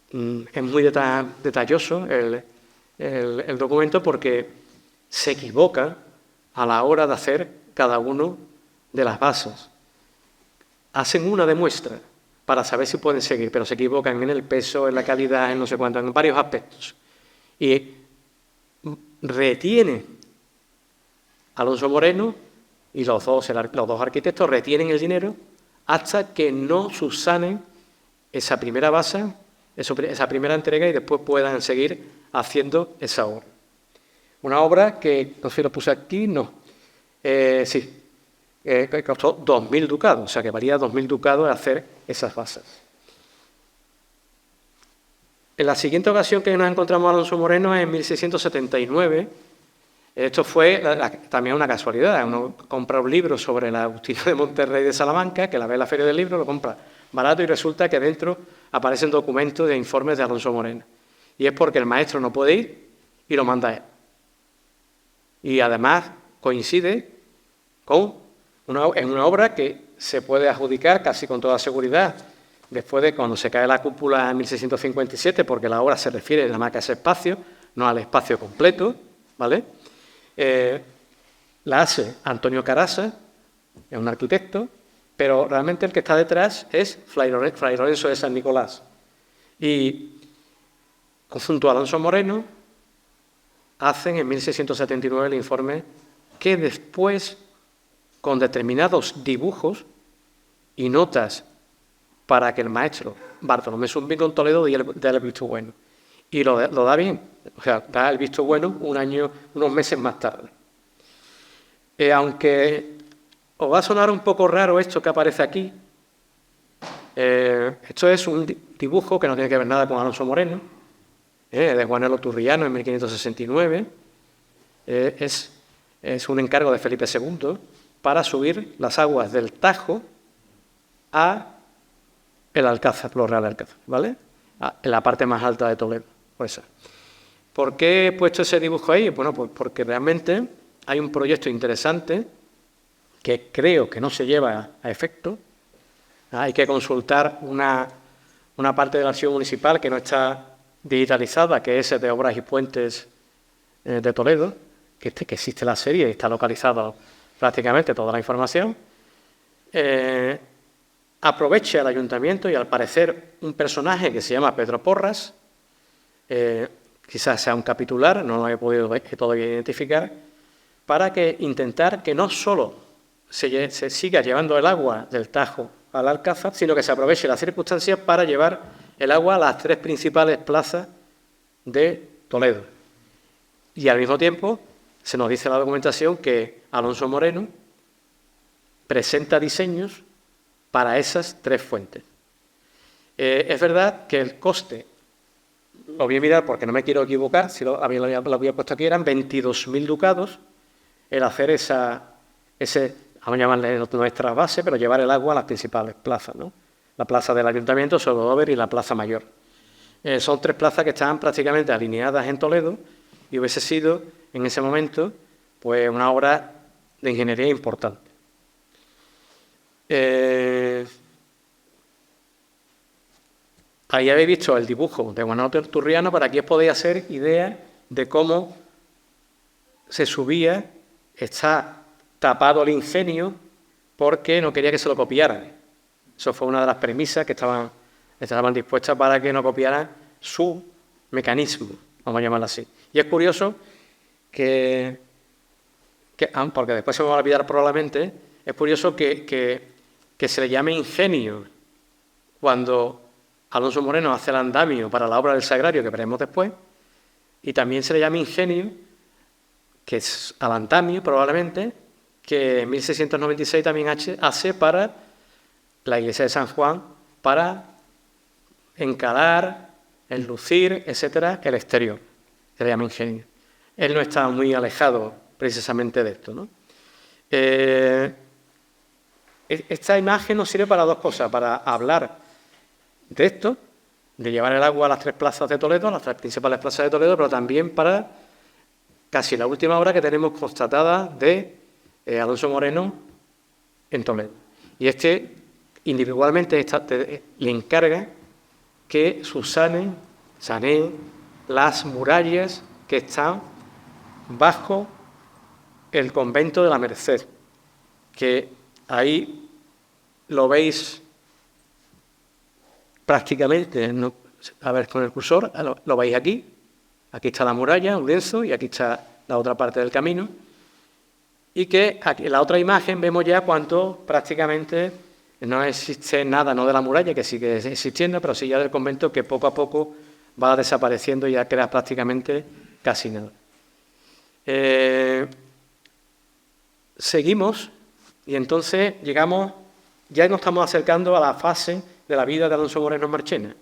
es muy detalloso el documento, porque se equivoca a la hora de hacer cada uno de las bases. Hacen una de muestra para saber si pueden seguir, pero se equivocan en el peso, en la calidad, en no sé cuánto, en varios aspectos. Y retiene Alonso Moreno y los dos arquitectos retienen el dinero hasta que no subsanen esa primera base, esa primera entrega, y después puedan seguir haciendo esa obra. Una obra que, no sé si lo puse aquí, no. Sí. Que costó 2.000 ducados, o sea que valía 2.000 ducados hacer esas bases. En la siguiente ocasión que nos encontramos a Alonso Moreno es en 1679. Esto fue también una casualidad. Uno compra un libro sobre la Agustina de Monterrey de Salamanca, que la ve en la Feria del Libro, lo compra barato y resulta que dentro aparecen documentos de informes de Alonso Moreno. Y es porque el maestro no puede ir y lo manda él. Y además coincide con Es una obra que se puede adjudicar casi con toda seguridad después de cuando se cae la cúpula en 1657, porque la obra se refiere nada más que a ese espacio, no al espacio completo, ¿vale? La hace Antonio Carasa, es un arquitecto, pero realmente el que está detrás es Fray Lorenzo de San Nicolás. Y junto a Alonso Moreno hacen en 1679 el informe que después, con determinados dibujos y notas para que el maestro Bartolomé Zúñiga en Toledo dé el visto bueno. Y lo da bien, o sea, da el visto bueno unos meses más tarde. Aunque os va a sonar un poco raro esto que aparece aquí, esto es un dibujo que no tiene que ver nada con Alonso Moreno, de Juanelo Turriano en 1569. Es un encargo de Felipe II para subir las aguas del Tajo a el Alcázar, los Real Alcázar, ¿vale? En la parte más alta de Toledo. Pues, ¿por qué he puesto ese dibujo ahí? Bueno, pues porque realmente hay un proyecto interesante que creo que no se lleva a efecto. Hay que consultar una parte del archivo municipal que no está digitalizada, que es de Obras y Puentes de Toledo, que existe la serie y está localizada prácticamente toda la información. Aprovecha el ayuntamiento y al parecer un personaje que se llama Pedro Porras, quizás sea un capitular, no lo he podido todavía identificar, para intentar que no solo se siga llevando el agua del Tajo al Alcázar, sino que se aproveche las circunstancias para llevar el agua a las 3 principales plazas de Toledo. Y al mismo tiempo se nos dice en la documentación que Alonso Moreno presenta diseños para esas 3 fuentes. Es verdad que el coste, lo voy a mirar porque no me quiero equivocar, si lo había puesto aquí, eran 22.000 ducados el hacer vamos a llamarle nuestra base, pero llevar el agua a las principales plazas, ¿no? La plaza del Ayuntamiento, Sodover y la Plaza Mayor. Son 3 plazas que estaban prácticamente alineadas en Toledo y hubiese sido, en ese momento, pues una obra de ingeniería importante. Ahí habéis visto el dibujo de Juanelo Turriano, para que os podáis hacer idea de cómo se subía. Está tapado el ingenio porque no quería que se lo copiaran. Eso fue una de las premisas que estaban dispuestas para que no copiaran su mecanismo, vamos a llamarlo así. Y es curioso porque después se me va a olvidar probablemente, es curioso que se le llame ingenio cuando Alonso Moreno hace el andamio para la obra del Sagrario, que veremos después, y también se le llama ingenio, que es al andamio probablemente, que en 1696 también hace para la iglesia de San Juan, para encalar, enlucir, etcétera, el exterior. Se le llama ingenio. Él no está muy alejado precisamente de esto, ¿no? Esta imagen nos sirve para 2 cosas, para hablar de esto, de llevar el agua a las 3 plazas de Toledo, a las 3 principales plazas de Toledo, pero también para casi la última obra que tenemos constatada de Alonso Moreno en Toledo. Y individualmente le encarga que sanee las murallas que están bajo el convento de la Merced, que ahí lo veis prácticamente, a ver con el cursor, lo veis aquí está la muralla, un lienzo, y aquí está la otra parte del camino, y que aquí, en la otra imagen vemos ya cuánto prácticamente no existe nada, no de la muralla, que sigue existiendo, pero sí ya del convento, que poco a poco va desapareciendo y ya queda prácticamente casi nada. Seguimos y entonces ya nos estamos acercando a la fase de la vida de Alonso Moreno en Marchena,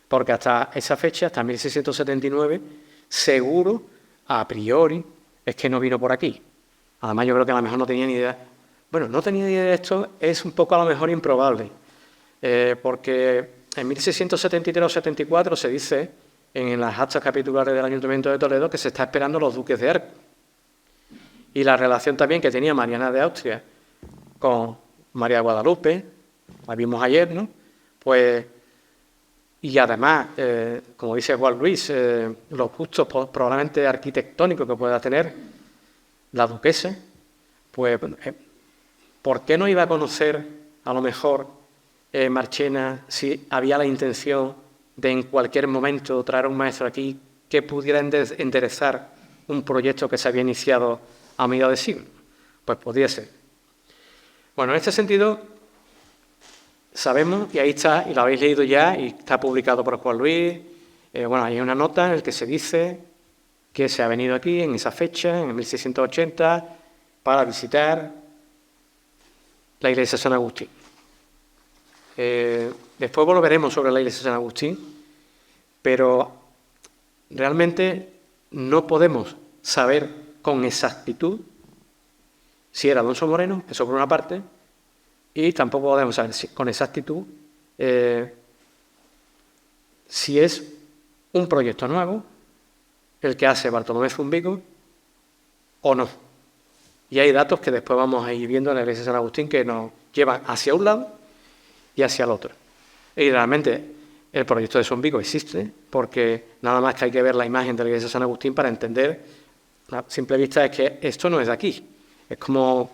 porque hasta esa fecha, hasta 1679, seguro, a priori, es que no vino por aquí. Además, yo creo que a lo mejor no tenía ni idea. Bueno, no tenía ni idea de esto, es un poco a lo mejor improbable, porque en 1673 o 74 se dice en las actas capitulares del Ayuntamiento de Toledo que se está esperando los duques de Arco. Y la relación también que tenía Mariana de Austria con María de Guadalupe, la vimos ayer, ¿no? Pues, y además, como dice Juan Luis, los gustos probablemente arquitectónicos que pueda tener la duquesa, pues, ¿por qué no iba a conocer a lo mejor Marchena si había la intención de en cualquier momento traer a un maestro aquí que pudiera enderezar un proyecto que se había iniciado a mediados de siglo? Pues podría ser. Bueno, en este sentido, sabemos, y ahí está, y lo habéis leído ya, y está publicado por Juan Luis, bueno, hay una nota en la que se dice que se ha venido aquí en esa fecha, en 1680, para visitar la iglesia de San Agustín. Después volveremos sobre la iglesia de San Agustín, pero realmente no podemos saber con exactitud si era Alonso Moreno, eso por una parte, y tampoco podemos saber con exactitud si es un proyecto nuevo el que hace Bartolomé Zumbigo o no. Y hay datos que después vamos a ir viendo en la iglesia de San Agustín que nos llevan hacia un lado y hacia el otro. Y realmente el proyecto de Zumbigo existe, porque nada más que hay que ver la imagen de la iglesia de San Agustín para entender, a simple vista, es que esto no es de aquí, es como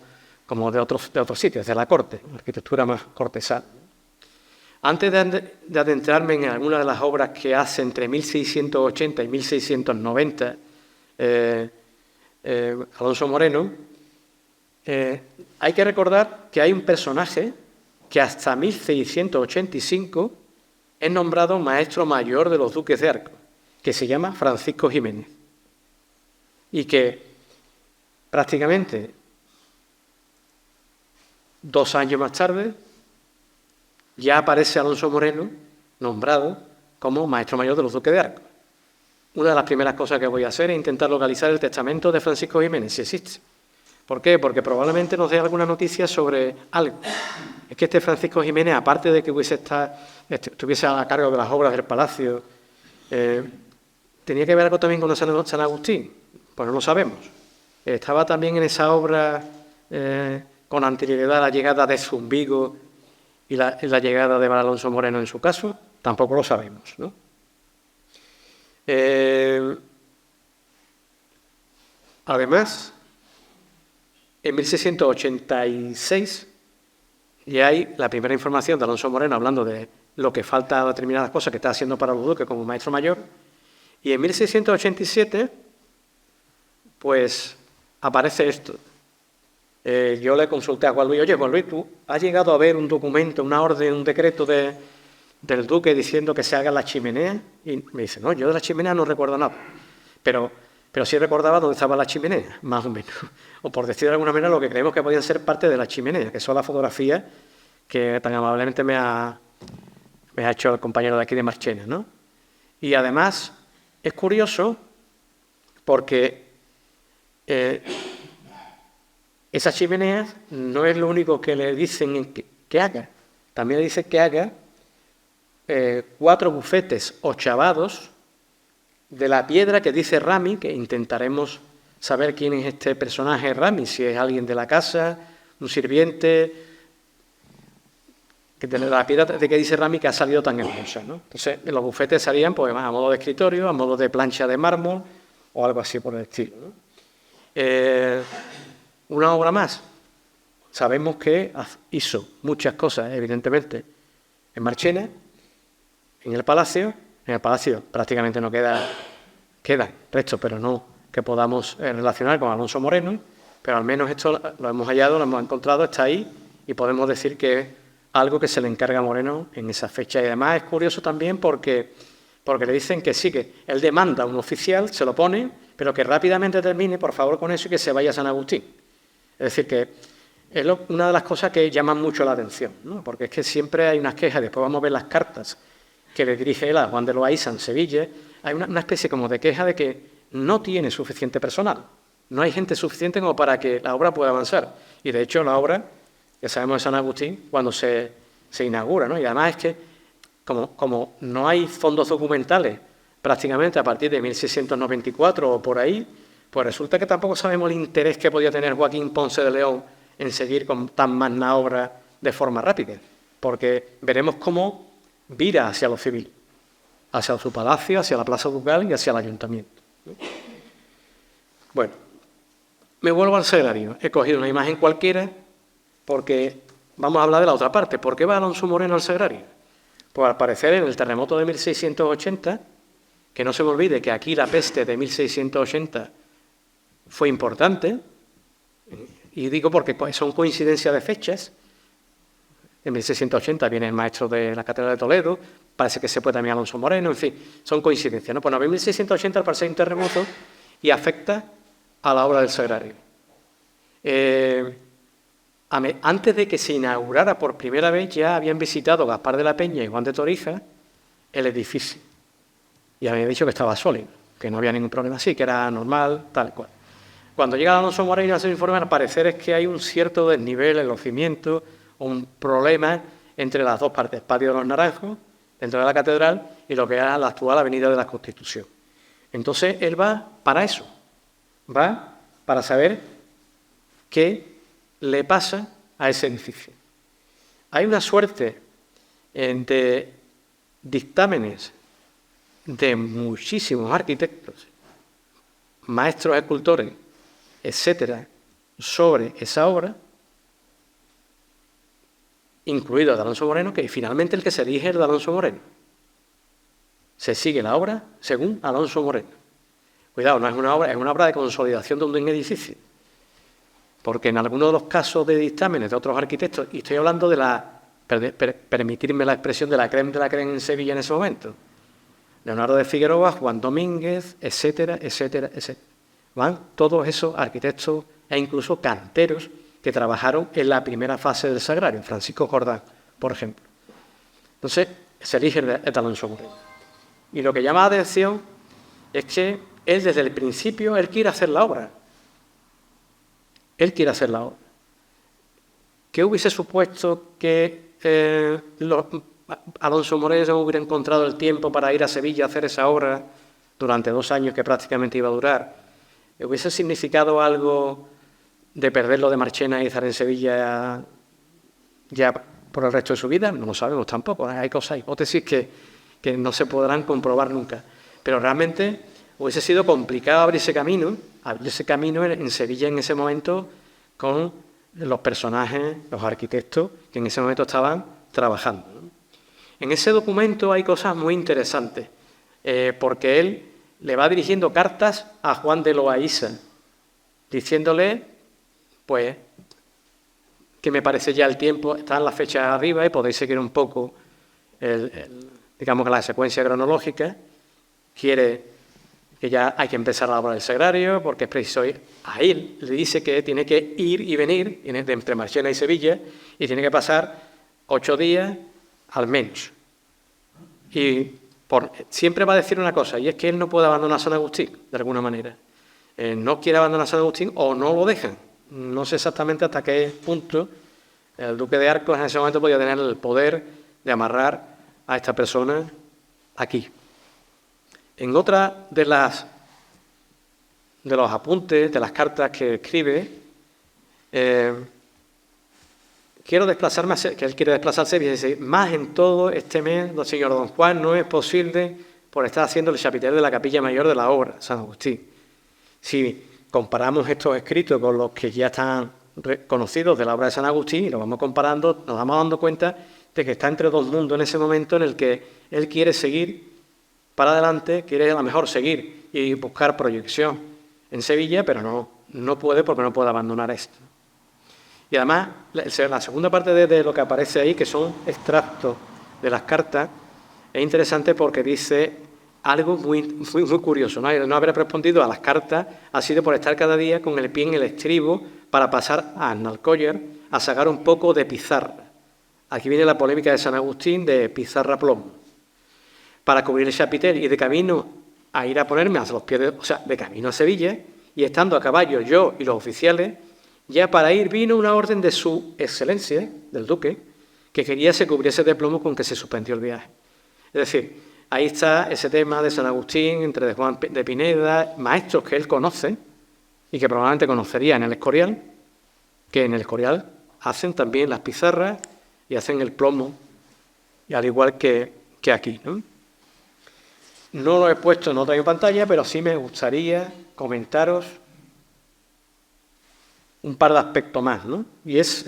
de otros sitios, de la corte, arquitectura más cortesana. Antes de adentrarme en alguna de las obras que hace entre 1680 y 1690 Alonso Moreno, hay que recordar que hay un personaje que hasta 1685 es nombrado maestro mayor de los duques de Arco, que se llama Francisco Jiménez, y que prácticamente 2 años más tarde ya aparece Alonso Moreno nombrado como maestro mayor de los duques de Arco. Una de las primeras cosas que voy a hacer es intentar localizar el testamento de Francisco Jiménez, si existe. ¿Por qué? Porque probablemente nos dé alguna noticia sobre algo. Es que este Francisco Jiménez, aparte de que estuviese a cargo de las obras del palacio, ¿tenía que ver algo también con San Agustín? Pues no lo sabemos. ¿Estaba también en esa obra con anterioridad a la llegada de Zumbigo y la llegada de Alonso Moreno en su caso? Tampoco lo sabemos, ¿no? Además, en 1686 ya hay la primera información de Alonso Moreno hablando de lo que falta a determinadas cosas que está haciendo para los duques como maestro mayor. Y en 1687, pues, aparece esto. Yo le consulté a Juan Luis, oye, Juan Luis, ¿tú has llegado a ver un documento, una orden, un decreto del duque diciendo que se haga la chimenea? Y me dice, no, yo de la chimenea no recuerdo nada. Pero sí recordaba dónde estaba la chimenea, más o menos. O por decir de alguna manera, lo que creemos que podían ser parte de la chimenea, que son las fotografías que tan amablemente me ha hecho el compañero de aquí de Marchena, ¿no? Y además es curioso porque esa chimenea no es lo único que le dicen que haga. También le dicen que haga 4 bufetes ochavados de la piedra que dice Rami, que intentaremos saber quién es este personaje Rami, si es alguien de la casa, un sirviente, que de la piedra de que dice Rami que ha salido tan hermosa, ¿no? Entonces, los bufetes salían pues, a modo de escritorio, a modo de plancha de mármol o algo así por el estilo, ¿no? Una obra más. Sabemos que hizo muchas cosas, evidentemente, en Marchena, en el palacio. En el palacio prácticamente no quedan restos, pero no que podamos relacionar con Alonso Moreno, pero al menos esto lo hemos hallado, lo hemos encontrado, está ahí, y podemos decir que es algo que se le encarga a Moreno en esa fecha. Y además es curioso también porque le dicen que sí, que él demanda a un oficial, se lo pone, pero que rápidamente termine, por favor, con eso y que se vaya a San Agustín. Es decir, que es una de las cosas que llaman mucho la atención, ¿no? Porque es que siempre hay unas quejas, después vamos a ver las cartas que le dirige él a Juan de Loaiza en Sevilla, hay una especie como de queja de que no tiene suficiente personal, no hay gente suficiente como para que la obra pueda avanzar. Y de hecho la obra, que sabemos de San Agustín, cuando se inaugura, ¿no? Y además es que como no hay fondos documentales prácticamente a partir de 1694 o por ahí, pues resulta que tampoco sabemos el interés que podía tener Joaquín Ponce de León en seguir con tan magna obra de forma rápida, porque veremos cómo vira hacia lo civil, hacia su palacio, hacia la plaza ducal y hacia el ayuntamiento. Bueno, me vuelvo al sagrario. He cogido una imagen cualquiera porque vamos a hablar de la otra parte. ¿Por qué va Alonso Moreno al sagrario? Pues al parecer en el terremoto de 1680, que no se me olvide que aquí la peste de 1680 fue importante, y digo porque son coincidencias de fechas. En 1680 viene el maestro de la Catedral de Toledo, parece que se puede también Alonso Moreno, en fin, son coincidencias, ¿no? Pues en 1680 al parecer un terremoto y afecta a la obra del sagrario. Antes de que se inaugurara por primera vez, ya habían visitado Gaspar de la Peña y Juan de Torija el edificio. Y habían dicho que estaba sólido, que no había ningún problema así, que era normal, tal cual. Cuando llega Alonso Moreno a hacer informe, al parecer es que hay un cierto desnivel en los cimientos, un problema entre las dos partes, Patio de los Naranjos, dentro de la catedral, y lo que era la actual Avenida de la Constitución. Entonces, él va para eso, va para saber qué le pasa a ese edificio. Hay una suerte de dictámenes de muchísimos arquitectos, maestros escultores, etcétera, sobre esa obra, incluido de Alonso Moreno, que finalmente el que se elige es de Alonso Moreno. Se sigue la obra según Alonso Moreno. Cuidado, no es una obra, es una obra de consolidación de un edificio. Porque en algunos de los casos de dictámenes de otros arquitectos, y estoy hablando de permitirme la expresión de la crème en Sevilla en ese momento, Leonardo de Figueroa, Juan Domínguez, etcétera, etcétera, etcétera. Van todos esos arquitectos e incluso canteros que trabajaron en la primera fase del sagrario, Francisco Jordán, por ejemplo. Entonces, se elige el Alonso Moreno. Y lo que llama la atención es que él, desde el principio, él quiere hacer la obra. Él quiere hacer la obra. ¿Qué hubiese supuesto que Alonso Moreno hubiera encontrado el tiempo para ir a Sevilla a hacer esa obra durante 2 años que prácticamente iba a durar? ¿Hubiese significado algo de perderlo de Marchena y estar en Sevilla ya por el resto de su vida? No lo sabemos tampoco. Hay cosas, hipótesis que no se podrán comprobar nunca. Pero realmente hubiese sido complicado abrir ese camino en Sevilla en ese momento con los personajes, los arquitectos que en ese momento estaban trabajando, ¿no? En ese documento hay cosas muy interesantes, porque él le va dirigiendo cartas a Juan de Loaiza, diciéndole, pues, que me parece ya el tiempo, están las fechas arriba y podéis seguir un poco, digamos que la secuencia cronológica. Quiere que ya hay que empezar la obra del sagrario, porque es preciso ir. A él le dice que tiene que ir y venir entre Marchena y Sevilla, y tiene que pasar 8 días al menos. Y siempre va a decir una cosa, y es que él no puede abandonar San Agustín, de alguna manera. No quiere abandonar San Agustín o no lo dejan. No sé exactamente hasta qué punto el duque de Arcos en ese momento podía tener el poder de amarrar a esta persona aquí. En otra de los apuntes, de las cartas que escribe, quiero desplazarme, que él quiere desplazarse, y dice, más en todo este mes, señor don Juan, no es posible por estar haciendo el chapitel de la capilla mayor de la obra, San Agustín. Si comparamos estos escritos con los que ya están conocidos de la obra de San Agustín, y lo vamos comparando, nos vamos dando cuenta de que está entre dos mundos en ese momento en el que él quiere seguir para adelante, quiere a lo mejor seguir y buscar proyección en Sevilla, pero no puede porque no puede abandonar esto. Y además, la segunda parte de lo que aparece ahí, que son extractos de las cartas, es interesante porque dice algo muy, muy, muy curioso. No haber respondido a las cartas ha sido por estar cada día con el pie en el estribo para pasar a Alcoyer a sacar un poco de pizarra. Aquí viene la polémica de San Agustín de pizarra plomo. Para cubrir el chapitel y de camino a ir a ponerme a los pies, de camino a Sevilla, y estando a caballo yo y los oficiales, ya para ir vino una orden de su excelencia, del duque, que quería se cubriese de plomo con que se suspendió el viaje. Es decir, ahí está ese tema de San Agustín, entre de Juan de Pineda, maestros que él conoce y que probablemente conocería en el Escorial, que en el Escorial hacen también las pizarras y hacen el plomo, y al igual que aquí, ¿no? No lo he puesto, no traigo pantalla, pero sí me gustaría comentaros un par de aspectos más, ¿no? Y es,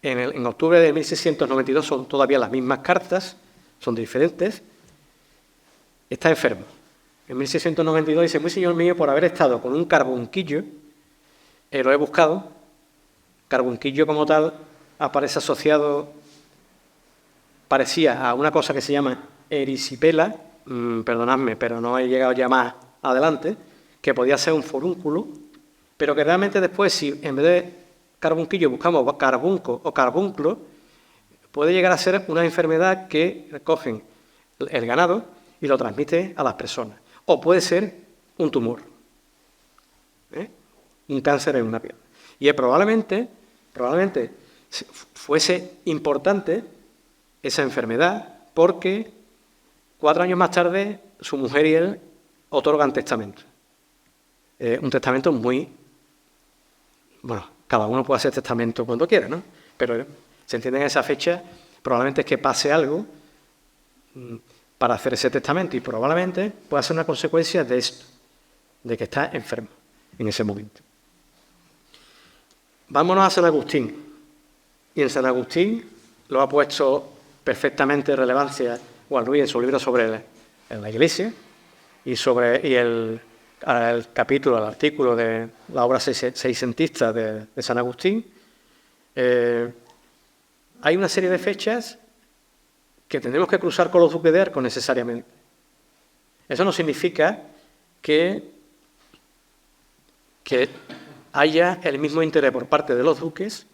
en octubre de 1692 son todavía las mismas cartas, son diferentes. Está enfermo. En 1692 dice: muy señor mío, por haber estado con un carbunquillo, lo he buscado. Carbunquillo como tal aparece asociado, parecía a una cosa que se llama erisipela, perdonadme, pero no he llegado ya más adelante, que podía ser un forúnculo, pero que realmente después, si en vez de carbunquillo buscamos carbunco o carbunclo, puede llegar a ser una enfermedad que recogen el ganado y lo transmite a las personas. O puede ser un tumor, un cáncer en una pierna. Y probablemente fuese importante esa enfermedad porque 4 años más tarde su mujer y él otorgan testamento. Un testamento muy... Bueno, cada uno puede hacer testamento cuando quiera, ¿no? Pero se entiende en esa fecha, probablemente es que pase algo para hacer ese testamento y probablemente pueda ser una consecuencia de esto, de que está enfermo en ese momento. Vámonos a San Agustín. Y en San Agustín lo ha puesto perfectamente en relevancia Juan Ruiz en su libro sobre la Iglesia y sobre el capítulo, el artículo de la obra seiscentista de San Agustín. Hay una serie de fechas que tendremos que cruzar con los duques de Arco necesariamente. Eso no significa que haya el mismo interés por parte de los duques,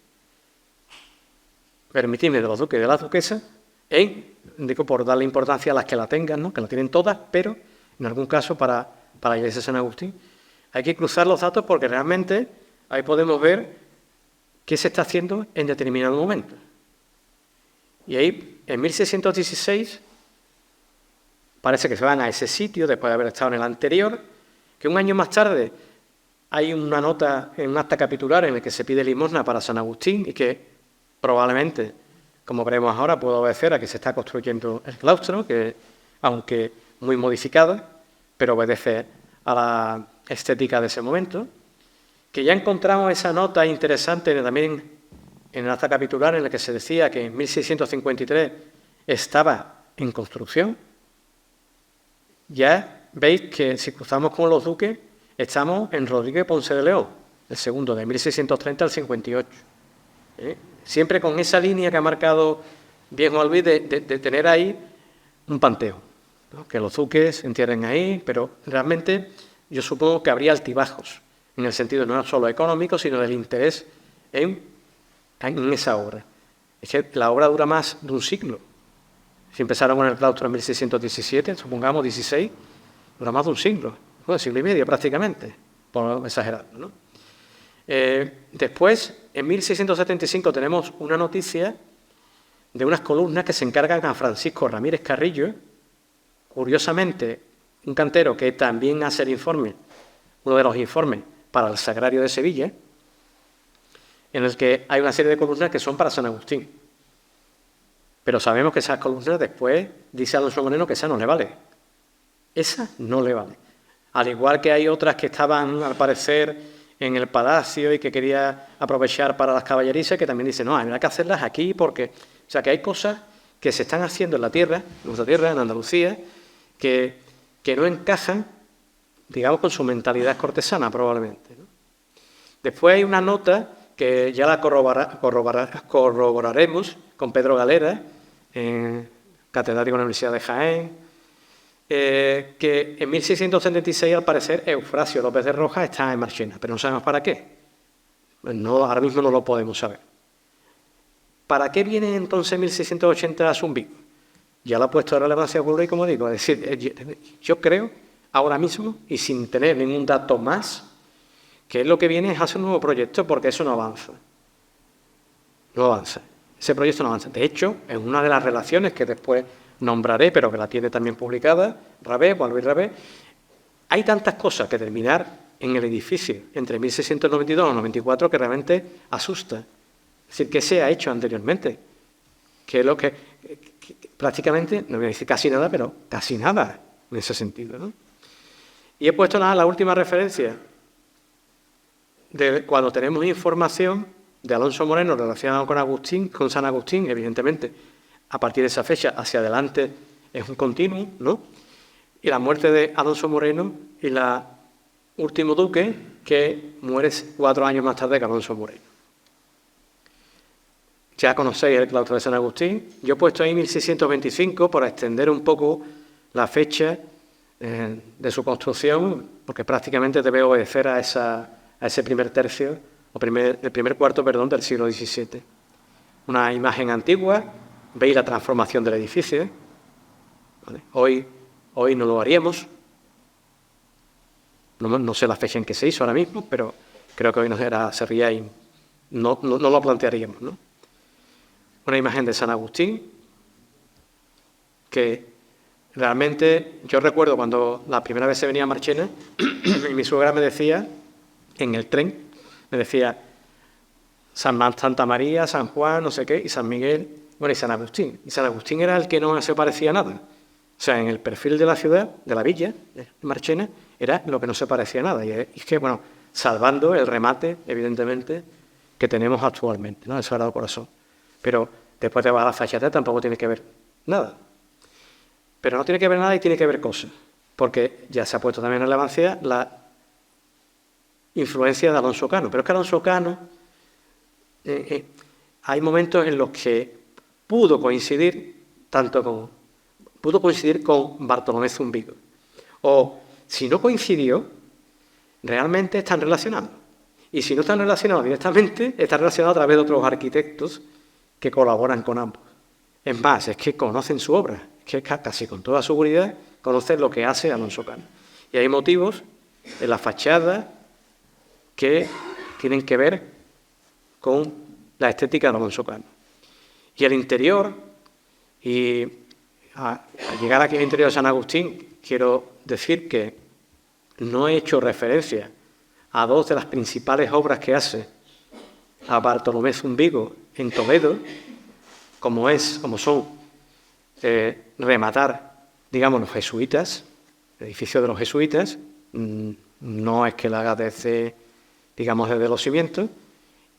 permitidme, de los duques y de las duquesas, digo, por darle importancia a las que la tengan, ¿no? Que la tienen todas, pero en algún caso para la Iglesia de San Agustín hay que cruzar los datos porque realmente ahí podemos ver qué se está haciendo en determinado momento. Y ahí, en 1616, parece que se van a ese sitio, después de haber estado en el anterior, que un año más tarde hay una nota en un acta capitular en el que se pide limosna para San Agustín y que probablemente, como veremos ahora, puede obedecer a que se está construyendo el claustro, que aunque muy modificado, pero obedece a la estética de ese momento, que ya encontramos esa nota interesante también en el acta capitular en la que se decía que en 1653 estaba en construcción. Ya veis que si cruzamos con los duques, estamos en Rodríguez Ponce de León, el segundo, de 1630 al 58. Siempre con esa línea que ha marcado bien Juan Luis de tener ahí un panteón, ¿no? Que los duques se entierren ahí, pero realmente yo supongo que habría altibajos, en el sentido no solo económico, sino del interés en esa obra. Es que la obra dura más de un siglo. Si empezaron con el claustro en 1617, supongamos 16, dura más de un siglo, siglo y medio prácticamente, por exagerar, ¿no? Después, en 1675 tenemos una noticia de unas columnas que se encargan a Francisco Ramírez Carrillo, curiosamente un cantero que también hace el informe, uno de los informes para el Sagrario de Sevilla, en el que hay una serie de columnas que son para San Agustín. Pero sabemos que esas columnas después, dice Alonso Moreno, que esa no le vale. Esa no le vale. Al igual que hay otras que estaban, al parecer, en el palacio y que quería aprovechar para las caballerizas, que también dice, no, hay que hacerlas aquí porque... O sea, que hay cosas que se están haciendo en la tierra, en nuestra tierra, en Andalucía, que no encajan, digamos, con su mentalidad cortesana, probablemente, ¿no? Después hay una nota que ya la corroboraremos con Pedro Galera, catedrático de la Universidad de Jaén, que en 1676, al parecer, Eufrasio López de Rojas está en Marchena, pero no sabemos para qué. No, ahora mismo no lo podemos saber. ¿Para qué viene entonces 1680 a Zumbi? Ya lo ha puesto de relevancia Gurley, como digo. Es decir, yo creo, ahora mismo, y sin tener ningún dato más, que lo que viene es hacer un nuevo proyecto, porque eso no avanza. No avanza. Ese proyecto no avanza. De hecho, en una de las relaciones que después nombraré, pero que la tiene también publicada, Rabé, Juan Luis Rabé, hay tantas cosas que terminar en el edificio entre 1692 y 94 que realmente asusta. Es decir, ¿qué se ha hecho anteriormente? Que es lo que prácticamente, no voy a decir casi nada, pero casi nada en ese sentido, ¿no? Y he puesto la última referencia de cuando tenemos información de Alonso Moreno relacionado con San Agustín, evidentemente, a partir de esa fecha hacia adelante es un continuo, ¿no? Y la muerte de Alonso Moreno y el último duque que muere 4 años más tarde que Alonso Moreno. Ya conocéis el claustro de San Agustín. Yo he puesto ahí 1625 para extender un poco la fecha de su construcción, porque prácticamente debe obedecer a ese primer tercio, el primer cuarto, del siglo XVII. Una imagen antigua, veis la transformación del edificio, ¿vale? Hoy no lo haríamos, no sé la fecha en que se hizo ahora mismo, pero creo que hoy no lo plantearíamos, ¿no? Una imagen de San Agustín que realmente yo recuerdo cuando la primera vez se venía a Marchena y mi suegra me decía, en el tren, me decía Santa María, San Juan, no sé qué, y San Miguel, bueno, y San Agustín. Y San Agustín era el que no se parecía a nada. O sea, en el perfil de la ciudad, de la villa de Marchena, era lo que no se parecía a nada. Y es que, bueno, salvando el remate, evidentemente, que tenemos actualmente, ¿no? El Sagrado Corazón. Pero después de la fachada tampoco tiene que ver nada. Pero no tiene que ver nada y tiene que ver cosas. Porque ya se ha puesto también en relevancia la influencia de Alonso Cano. Pero es que Alonso Cano, hay momentos en los que pudo coincidir con Bartolomé Zumbido. O, si no coincidió, realmente están relacionados. Y si no están relacionados directamente, están relacionados a través de otros arquitectos que colaboran con ambos. Es más, es que conocen su obra, es que casi con toda seguridad conocen lo que hace Alonso Cano. Y hay motivos en la fachada que tienen que ver con la estética de Alonso Cano. Y el interior, y al llegar aquí al interior de San Agustín, quiero decir que no he hecho referencia a dos de las principales obras que hace a Bartolomé Zumbigo en Toledo, como son rematar, digamos, los jesuitas, el edificio de los jesuitas, no es que la haga desde los cimientos,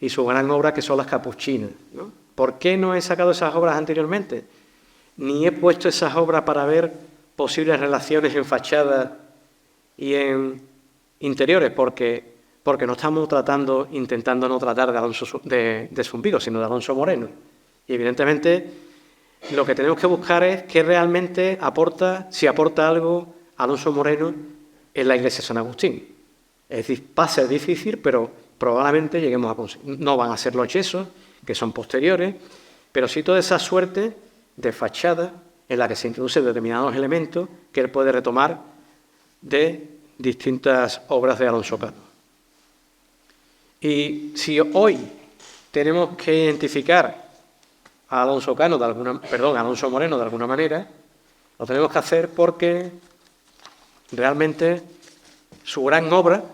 y su gran obra que son las capuchinas, ¿no? ¿Por qué no he sacado esas obras anteriormente? Ni he puesto esas obras para ver posibles relaciones en fachada y en interiores, porque no estamos intentando no tratar de Zumbido, sino de Alonso Moreno. Y evidentemente lo que tenemos que buscar es qué realmente si aporta algo Alonso Moreno en la iglesia de San Agustín. Es decir, va a ser difícil, pero probablemente lleguemos a conseguir. No van a ser los yesos, que son posteriores, pero sí toda esa suerte de fachada en la que se introducen determinados elementos que él puede retomar de distintas obras de Alonso Cano. Y si hoy tenemos que identificar a Alonso Moreno de alguna manera, lo tenemos que hacer porque realmente su gran obra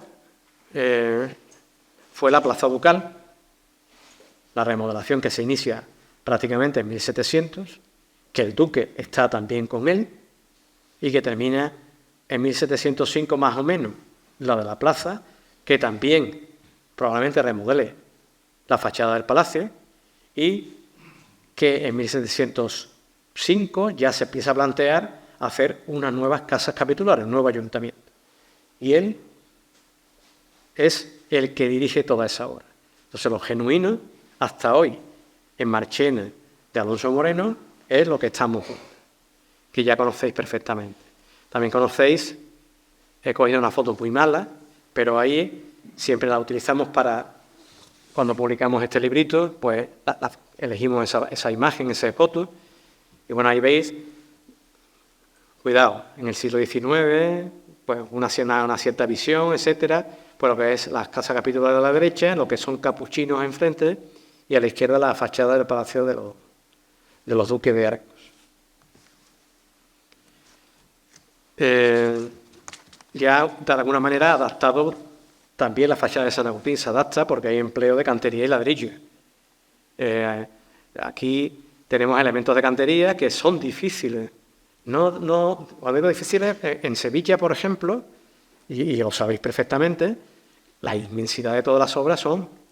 fue la Plaza Ducal, la remodelación que se inicia prácticamente en 1700, que el duque está también con él y que termina en 1705 más o menos, la de la plaza, que también probablemente remodele la fachada del palacio y que en 1705 ya se empieza a plantear hacer unas nuevas casas capitulares, un nuevo ayuntamiento. Y él es el que dirige toda esa obra. Entonces, lo genuino, hasta hoy, en Marchena de Alonso Moreno, es lo que estamos, que ya conocéis perfectamente. También conocéis, he cogido una foto muy mala, pero ahí siempre la utilizamos para, cuando publicamos este librito, pues elegimos esa imagen, esa foto, y bueno, ahí veis, cuidado, en el siglo XIX, pues una cierta visión, etcétera, pues lo que es las casas capitulares a la derecha, lo que son capuchinos enfrente, y a la izquierda la fachada del Palacio de los Duques de Arcos. Ya de alguna manera adaptado También la fachada de San Agustín se adapta porque hay empleo de cantería y ladrillo. Aquí tenemos elementos de cantería que son difíciles. Cuando digo difíciles, en Sevilla, por ejemplo, y lo sabéis perfectamente, la inmensidad de todas las obras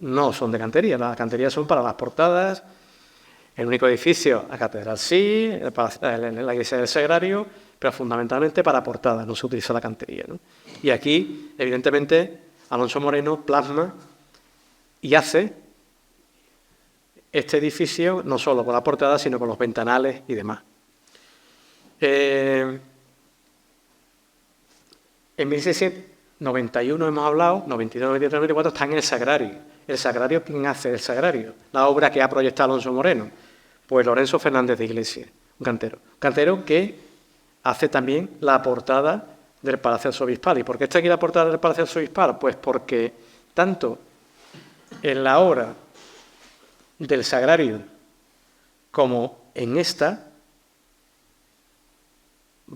no son de cantería. Las canterías son para las portadas. El único edificio, la catedral sí, la iglesia del Sagrario, pero fundamentalmente para portadas, no se utiliza la cantería, ¿no? Y aquí, evidentemente, Alonso Moreno plasma y hace este edificio no solo con la portada, sino con los ventanales y demás. En 1691 hemos hablado, 92, 93, 94 está en el Sagrario. ¿El Sagrario quién hace el Sagrario? La obra que ha proyectado Alonso Moreno. Pues Lorenzo Fernández de Iglesias, un cantero. Un cantero que hace también la portada del Palacio Arzobispal. ¿Y por qué está aquí la portada del Palacio Arzobispal? Pues porque tanto en la obra del Sagrario como en esta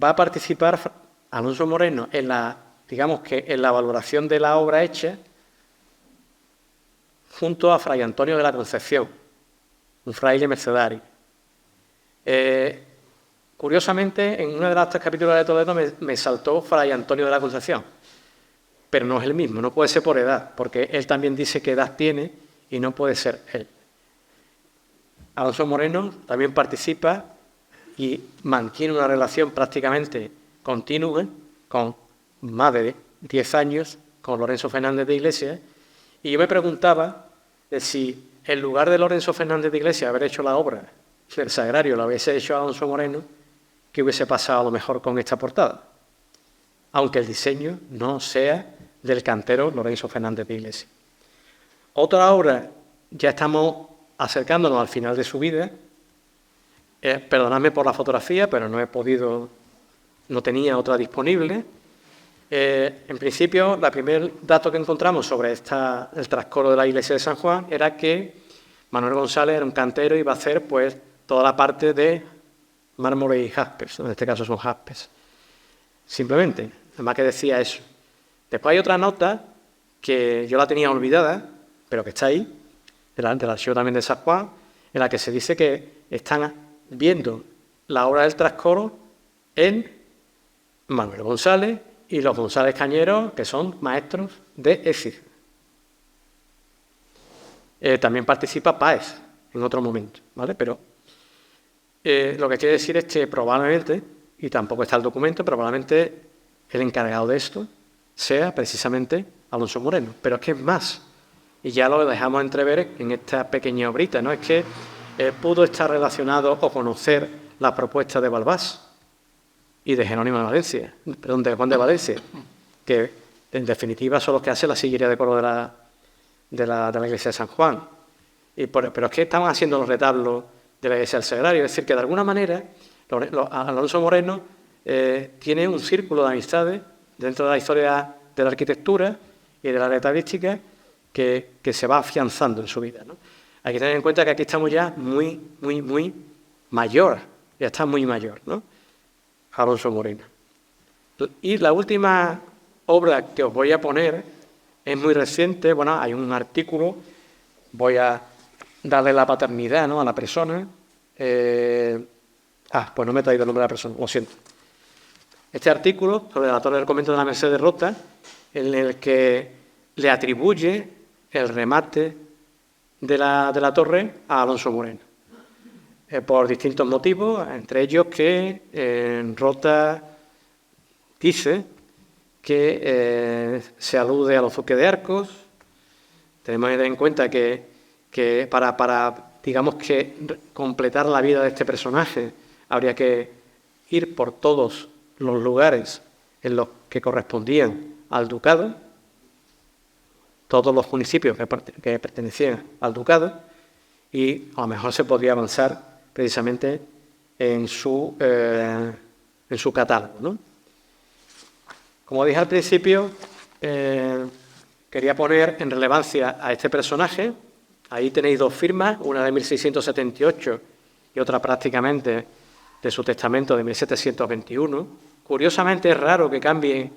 va a participar Alonso Moreno en la valoración de la obra hecha junto a Fray Antonio de la Concepción, un fraile mercedario. Curiosamente, en una de las actas capitulares de Toledo me saltó Fray Antonio de la Concepción, pero no es el mismo, no puede ser por edad, porque él también dice qué edad tiene y no puede ser él. Alonso Moreno también participa y mantiene una relación prácticamente continua con más de 10 años con Lorenzo Fernández de Iglesias, y yo me preguntaba de si en lugar de Lorenzo Fernández de Iglesias haber hecho la obra del Sagrario lo hubiese hecho Alonso Moreno, ¿qué hubiese pasado a lo mejor con esta portada? Aunque el diseño no sea del cantero Lorenzo Fernández de Iglesias. Otra obra, ya estamos acercándonos al final de su vida, perdonadme por la fotografía, pero no tenía otra disponible. En principio, el primer dato que encontramos sobre el trascoro de la iglesia de San Juan era que Manuel González era un cantero y iba a hacer pues toda la parte de mármol y jaspes, en este caso son jaspes. Simplemente, además que decía eso. Después hay otra nota que yo la tenía olvidada, pero que está ahí, delante del archivo también de San Juan, en la que se dice que están viendo la obra del trascoro en Manuel González y los González Cañeros, que son maestros de Écija. También participa Páez en otro momento, ¿vale? Pero lo que quiere decir es que probablemente, y tampoco está el documento, probablemente el encargado de esto sea precisamente Alonso Moreno. Pero es que es más, y ya lo dejamos entrever en esta pequeña obrita, ¿no? Es que pudo estar relacionado o conocer la propuesta de Balbás y de Jerónimo de Valencia, perdón, de Juan de Valencia, que en definitiva son los que hacen la sillería de coro de la iglesia de San Juan. Pero es que estaban haciendo los retablos de la iglesia del Sagrario, es decir, que de alguna manera Alonso Moreno tiene un círculo de amistades dentro de la historia de la arquitectura y de la retablística que se va afianzando en su vida, ¿no? Hay que tener en cuenta que aquí estamos ya muy mayor, ya está muy mayor, ¿no? Alonso Moreno. Y la última obra que os voy a poner es muy reciente. Bueno, hay un artículo, voy a darle la paternidad, ¿no?, a la persona. Pues no me he traído el nombre de la persona, lo siento. Este artículo sobre la torre del convento de la Merced de Rota, en el que le atribuye el remate de la torre a Alonso Moreno, por distintos motivos, entre ellos que Rota dice que se alude a los duques de Arcos. Tenemos que tener en cuenta que para digamos que completar la vida de este personaje habría que ir por todos los lugares en los que correspondían al ducado, todos los municipios que pertenecían al ducado, y a lo mejor se podría avanzar precisamente en su catálogo, ¿no? Como dije al principio, quería poner en relevancia a este personaje. Ahí tenéis dos firmas, una de 1678 y otra prácticamente de su testamento de 1721. Curiosamente es raro que cambien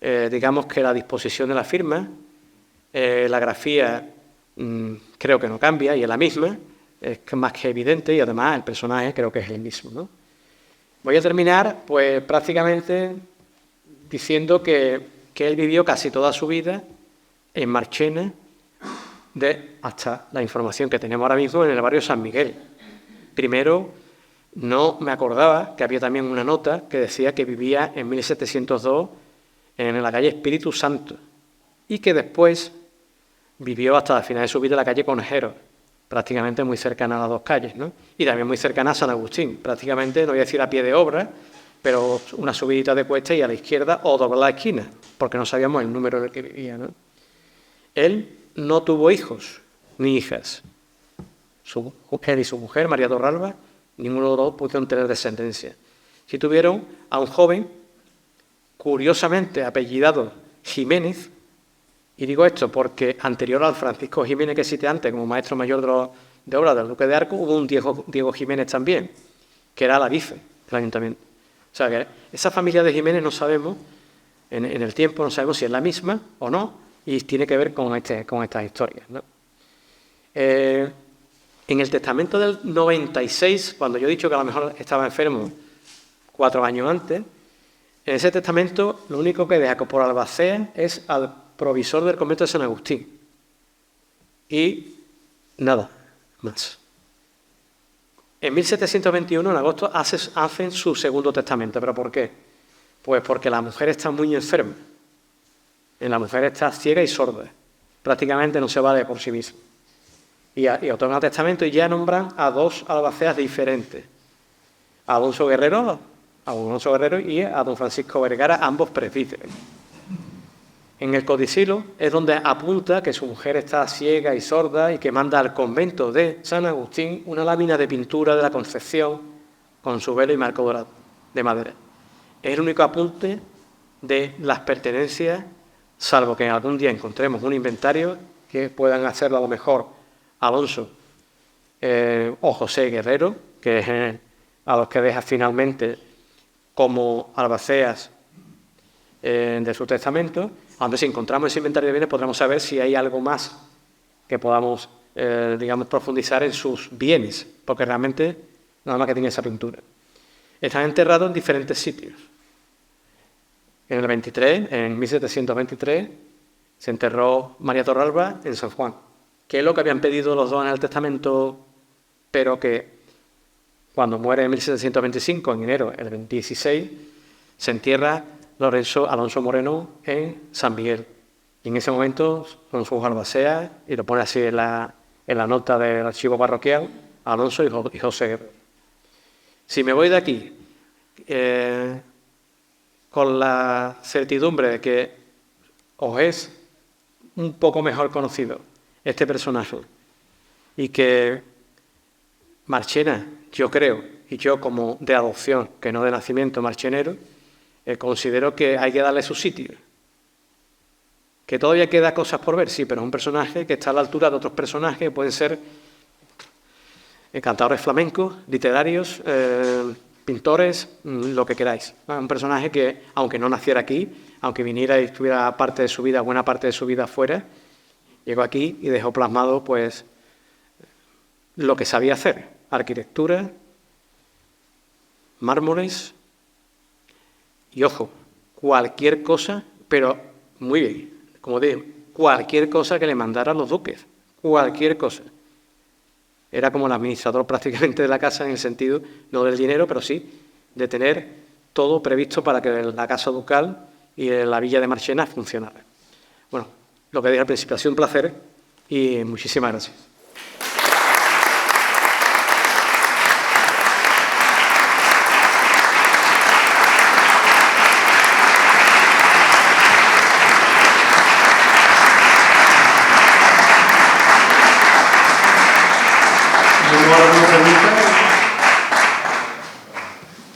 digamos que la disposición de la firma, la grafía creo que no cambia y es la misma, es más que evidente, y además el personaje creo que es el mismo, ¿no? Voy a terminar pues prácticamente diciendo que él vivió casi toda su vida en Marchena, hasta la información que tenemos ahora mismo en el barrio San Miguel. Primero, no me acordaba que había también una nota que decía que vivía en 1702 en la calle Espíritu Santo y que después vivió hasta el final de su vida en la calle Conejero, prácticamente muy cercana a las dos calles, ¿no? Y también muy cercana a San Agustín, prácticamente, no voy a decir a pie de obra, pero una subidita de cuesta y a la izquierda o doblar la esquina, porque no sabíamos el número en el que vivía, ¿no? Él no tuvo hijos ni hijas. Él y su mujer, María Torralba, ninguno de los dos pudieron tener descendencia. Sí tuvieron a un joven, curiosamente apellidado Jiménez, y digo esto porque anterior al Francisco Jiménez que cité antes como maestro mayor de obra del Duque de Arco, hubo un Diego Jiménez también, que era la vice del ayuntamiento. O sea que esa familia de Jiménez no sabemos, en el tiempo no sabemos si es la misma o no, y tiene que ver con estas historias, ¿no? En el testamento del 96, cuando yo he dicho que a lo mejor estaba enfermo 4 años antes, en ese testamento lo único que deja por albacea es al provisor del convento de San Agustín. Y nada más. En 1721, en agosto, hacen su segundo testamento. ¿Pero por qué? Pues porque la mujer está muy enferma. La mujer está ciega y sorda. Prácticamente no se vale por sí misma. Y otorgan testamento y ya nombran a 2 albaceas diferentes. A Alonso Guerrero y a don Francisco Vergara, ambos presbíteros. En el codicilo es donde apunta que su mujer está ciega y sorda y que manda al convento de San Agustín una lámina de pintura de la Concepción con su velo y marco dorado de madera. Es el único apunte de las pertenencias, salvo que algún día encontremos un inventario que puedan hacerlo a lo mejor Alonso o José Guerrero, que es a los que deja finalmente como albaceas de su testamento. Aunque si encontramos ese inventario de bienes podremos saber si hay algo más que podamos, digamos, profundizar en sus bienes, porque realmente nada más que tiene esa pintura. Están enterrados en diferentes sitios. En el 23, en 1723, se enterró María Torralba en San Juan, que es lo que habían pedido los dos en el testamento, pero que cuando muere en 1725, en enero del 16, se entierra Alonso Moreno en San Miguel. Y en ese momento son sus albaceas, y lo pone así en la nota del archivo parroquial, Alonso y José Guerrero. Si me voy de aquí con la certidumbre de que os es un poco mejor conocido este personaje y que Marchena, yo creo, y yo como de adopción, que no de nacimiento marchenero, considero que hay que darle su sitio. Que todavía queda cosas por ver, sí, pero es un personaje que está a la altura de otros personajes que pueden ser cantadores flamencos, literarios, pintores, lo que queráis. Un personaje que, aunque no naciera aquí, aunque viniera y estuviera parte de su vida, buena parte de su vida fuera, llegó aquí y dejó plasmado pues lo que sabía hacer: arquitectura, mármoles y, ojo, cualquier cosa, pero muy bien, como digo, cualquier cosa que le mandaran los duques, cualquier cosa. Era como el administrador prácticamente de la casa, en el sentido, no del dinero, pero sí de tener todo previsto para que la casa ducal y la villa de Marchena funcionara. Bueno, lo que dije al principio, ha sido un placer y muchísimas gracias.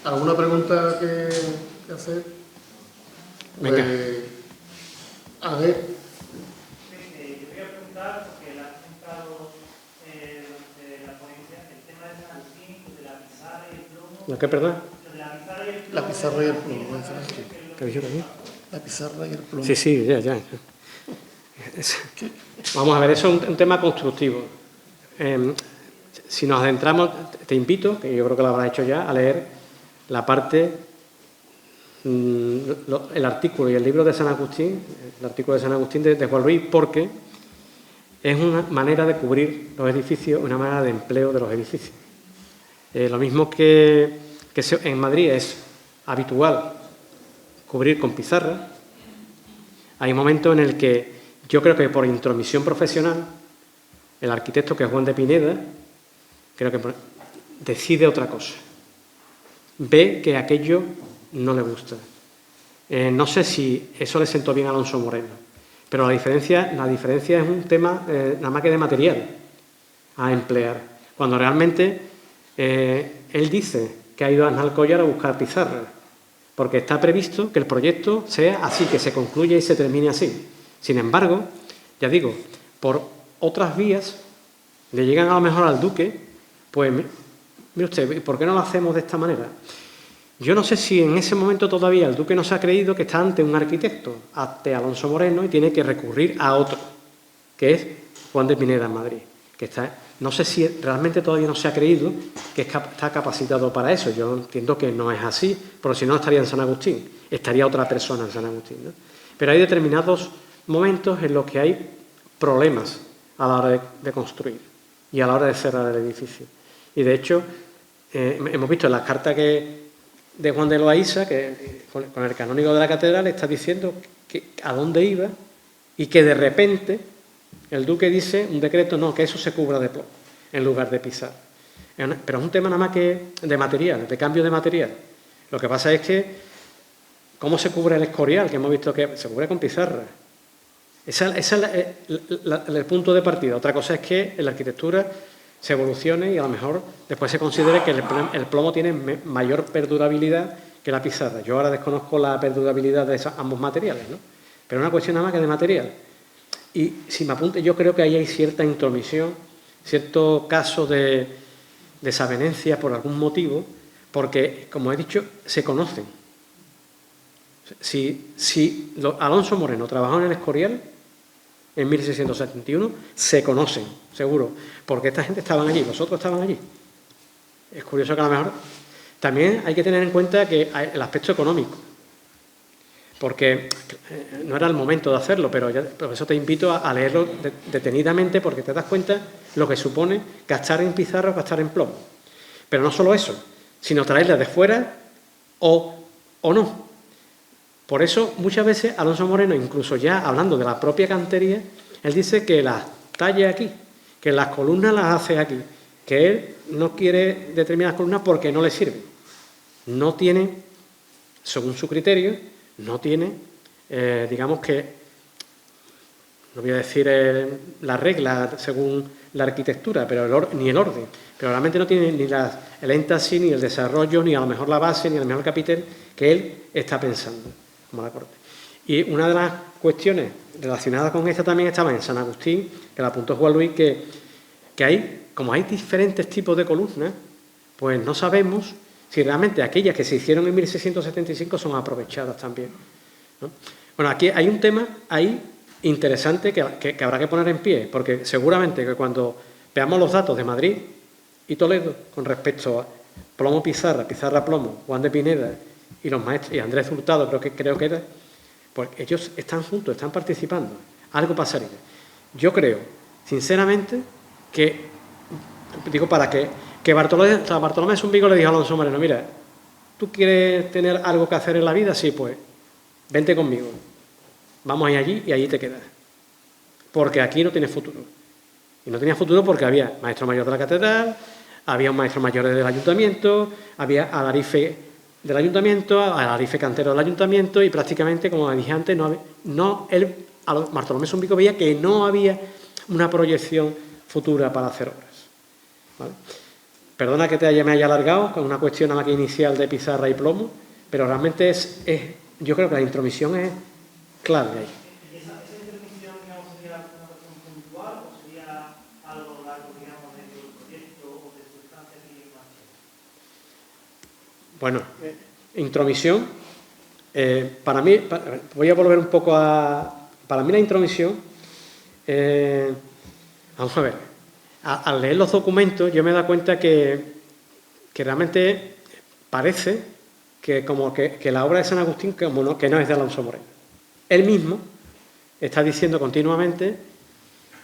¿Alguna pregunta que hacer? Venga. A ver. Yo voy a preguntar, porque le ha comentado durante la ponencia, el tema de San Agustín, de la pizarra y el plomo. ¿Lo qué, perdón? Lo de la pizarra y el plomo. La pizarra y el plomo. ¿Qué he dicho también? La pizarra y el plomo. Sí, sí, ya. Vamos a ver, eso es un tema constructivo. Si nos adentramos, te invito, que yo creo que lo habrás hecho ya, a leer la parte, el artículo y el libro de San Agustín, el artículo de San Agustín de Juan Ruiz, porque es una manera de cubrir los edificios, una manera de empleo de los edificios. Lo mismo que en Madrid es habitual cubrir con pizarra, hay un momento en el que yo creo que por intromisión profesional, el arquitecto, que es Juan de Pineda, creo que decide otra cosa. Ve que aquello no le gusta. No sé si eso le sentó bien a Alonso Moreno, pero la diferencia es un tema nada más que de material a emplear. Cuando realmente él dice que ha ido a Aznalcóllar a buscar pizarra, porque está previsto que el proyecto sea así, que se concluya y se termine así. Sin embargo, ya digo, por otras vías le llegan a lo mejor al duque, pues, mire usted, ¿por qué no lo hacemos de esta manera? Yo no sé si en ese momento todavía el duque no se ha creído que está ante un arquitecto, ante Alonso Moreno, y tiene que recurrir a otro, que es Juan de Pineda en Madrid. No sé si realmente todavía no se ha creído que está capacitado para eso. Yo entiendo que no es así, porque si no estaría en San Agustín, estaría otra persona en San Agustín, ¿no? Pero hay determinados momentos en los que hay problemas a la hora de construir y a la hora de cerrar el edificio. Y de hecho, hemos visto en las cartas de Juan de Loaiza, que con el canónigo de la catedral está diciendo a dónde iba y que de repente el duque dice un decreto, no, que eso se cubra de plomo en lugar de pizarra. Pero es un tema nada más que de material, de cambio de material. Lo que pasa es que, ¿cómo se cubre el escorial? Que hemos visto que se cubre con pizarra. Ese es el punto de partida. Otra cosa es que en la arquitectura se evolucione y a lo mejor después se considere que el plomo tiene mayor perdurabilidad que la pizarra. Yo ahora desconozco la perdurabilidad de ambos materiales, ¿no? Pero es una cuestión nada más que de material. Y si me apunte, yo creo que ahí hay cierta intromisión, cierto caso de desavenencia por algún motivo, porque, como he dicho, se conocen. Si Alonso Moreno trabajó en el Escorial en 1671, se conocen, seguro, porque esta gente estaban allí, vosotros estaban allí. Es curioso que a lo mejor también hay que tener en cuenta que el aspecto económico, porque no era el momento de hacerlo, pero por eso te invito a leerlo detenidamente, porque te das cuenta lo que supone gastar en pizarra o gastar en plomo. Pero no solo eso, sino traerla de fuera o no. Por eso, muchas veces, Alonso Moreno, incluso ya hablando de la propia cantería, él dice que las talla aquí, que las columnas las hace aquí, que él no quiere determinadas columnas porque no le sirven. No tiene, según su criterio, no tiene, digamos que, no voy a decir la regla según la arquitectura, pero ni el orden, pero realmente no tiene ni el énfasis, ni el desarrollo, ni a lo mejor la base, ni a lo mejor el capitel que él está pensando, como la corte. Y una de las cuestiones relacionadas con esta también estaba en San Agustín, que la apuntó Juan Luis, que hay, como hay diferentes tipos de columnas, pues no sabemos si realmente aquellas que se hicieron en 1675 son aprovechadas también, ¿no? Bueno, aquí hay un tema ahí interesante que habrá que poner en pie, porque seguramente que cuando veamos los datos de Madrid y Toledo con respecto a plomo pizarra, pizarra plomo, Juan de Pineda y los maestros, y Andrés Hurtado creo que era, pues ellos están juntos, están participando. Algo pasaría. Yo creo, sinceramente, que, digo, para que Bartolomé Zumbigo le dijo a Alonso Moreno, mira, ¿tú quieres tener algo que hacer en la vida? Sí, pues, vente conmigo. Vamos a ir allí y allí te quedas. Porque aquí no tienes futuro. Y no tenía futuro porque había maestro mayor de la catedral, había un maestro mayor del ayuntamiento, había alarife del ayuntamiento, alarife cantero del ayuntamiento y prácticamente, como dije antes, Bartolomé Zumbigo veía que no había una proyección futura para hacer obras, ¿vale? Perdona que me haya alargado con una cuestión nada más que inicial de pizarra y plomo, pero realmente yo creo que la intromisión es clave ahí. ¿Y esa intervención, digamos, sería una cuestión puntual o sería algo largo, digamos, dentro del proyecto o de su estancia aquí en Marcha? Bueno, intromisión Para mí, voy a volver un poco a... Para mí la intromisión, vamos a ver, al leer los documentos yo me he dado cuenta que realmente parece que como que la obra de San Agustín que no es de Alonso Moreno. Él mismo está diciendo continuamente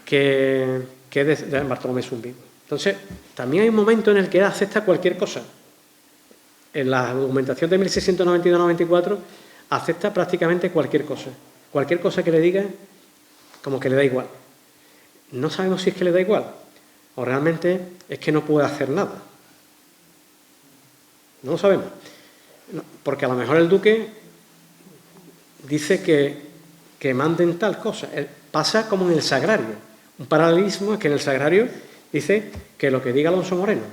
que es de Bartolomé Zumbigo. Entonces, también hay un momento en el que él acepta cualquier cosa. En la documentación de 1692-94 acepta prácticamente cualquier cosa. Cualquier cosa que le diga, como que le da igual. No sabemos si es que le da igual o realmente es que no puede hacer nada. No lo sabemos. Porque a lo mejor el duque dice que manden tal cosa. Pasa como en el Sagrario. Un paralelismo es que en el Sagrario dice que lo que diga Alonso Moreno.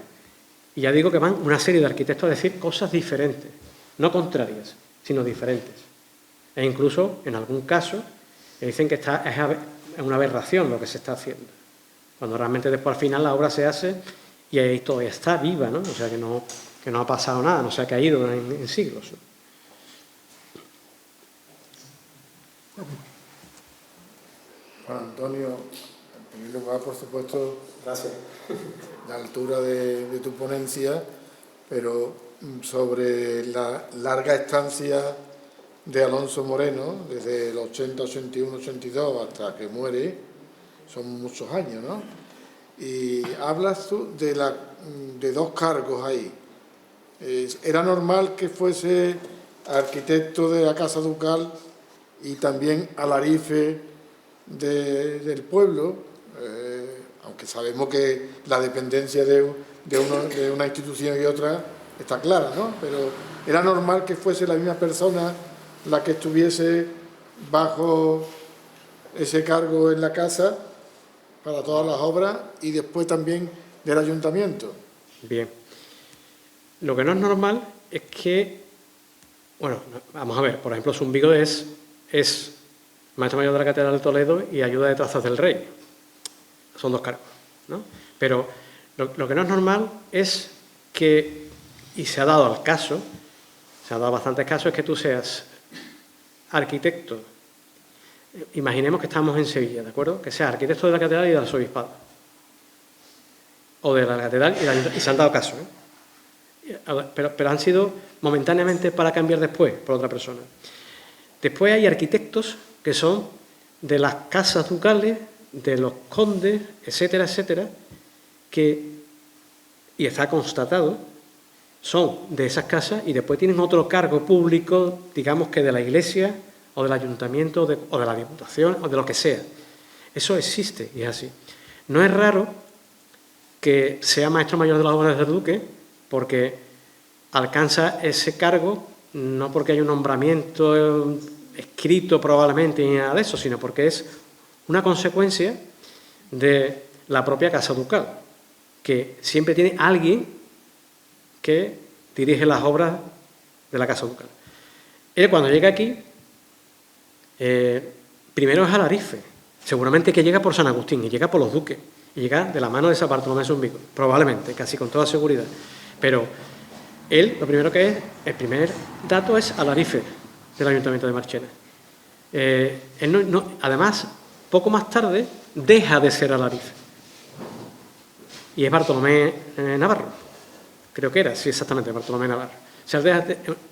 Y ya digo que van una serie de arquitectos a decir cosas diferentes, no contrarias, sino diferentes. E incluso, en algún caso, dicen que es una aberración lo que se está haciendo. Cuando realmente después al final la obra se hace y ahí todavía está viva, ¿no? O sea que no ha pasado nada, no se ha caído en siglos. Juan Antonio, en primer lugar, por supuesto, Gracias. la altura de tu ponencia, pero sobre la larga estancia de Alonso Moreno, desde el 80, 81, 82 hasta que muere, son muchos años, ¿no? Y hablas tú de dos cargos ahí. ¿Era normal que fuese arquitecto de la Casa Ducal y también alarife del pueblo? Aunque sabemos que la dependencia de una institución y otra está clara, ¿no? Pero ¿era normal que fuese la misma persona la que estuviese bajo ese cargo en la casa para todas las obras y después también del ayuntamiento? Bien. Lo que no es normal es que, bueno, vamos a ver, por ejemplo, Zumbigo es maestro mayor de la Catedral de Toledo y ayuda de trazas del rey. Son dos cargos, ¿no? Pero lo que no es normal es que, y se ha dado al caso, se ha dado bastantes casos, es que tú seas arquitecto. Imaginemos que estamos en Sevilla, ¿de acuerdo? Que seas arquitecto de la Catedral y del Arzobispado. O de la Catedral y se han dado casos, ¿eh? Pero han sido momentáneamente para cambiar después por otra persona. Después hay arquitectos que son de las casas ducales, de los condes, etcétera, etcétera, y está constatado, son de esas casas y después tienen otro cargo público, digamos que de la Iglesia o del Ayuntamiento o de la Diputación o de lo que sea. Eso existe y es así. No es raro que sea maestro mayor de las obras del duque porque alcanza ese cargo no porque hay un nombramiento escrito probablemente ni nada de eso, sino porque es una consecuencia de la propia Casa Ducal, que siempre tiene alguien que dirige las obras de la Casa Ducal. Él cuando llega aquí, primero es alarife, seguramente que llega por San Agustín y llega por los duques, y llega de la mano de San Bartolomé Zumbigo, probablemente, casi con toda seguridad. Pero él, lo primero que es, el primer dato es alarife del Ayuntamiento de Marchena. Además, poco más tarde, deja de ser alarife. Y es Bartolomé Navarro, creo que era, sí, exactamente, Bartolomé Navarro. O sea,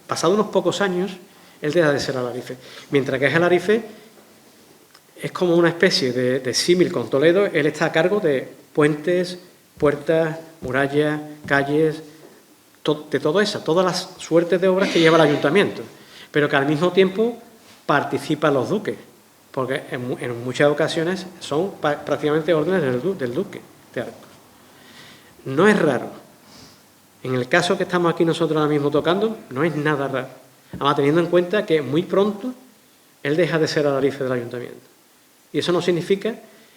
pasado unos pocos años, él deja de ser alarife. Mientras que es alarife, es como una especie de símil con Toledo, él está a cargo de puentes, puertas, murallas, calles, de todo eso, todas las suertes de obras que lleva el ayuntamiento, pero que al mismo tiempo participan los duques, porque en muchas ocasiones son prácticamente órdenes del duque de Arcos. No es raro. En el caso que estamos aquí nosotros ahora mismo tocando, no es nada raro. Además, teniendo en cuenta que muy pronto él deja de ser alarife del ayuntamiento. Y eso no significa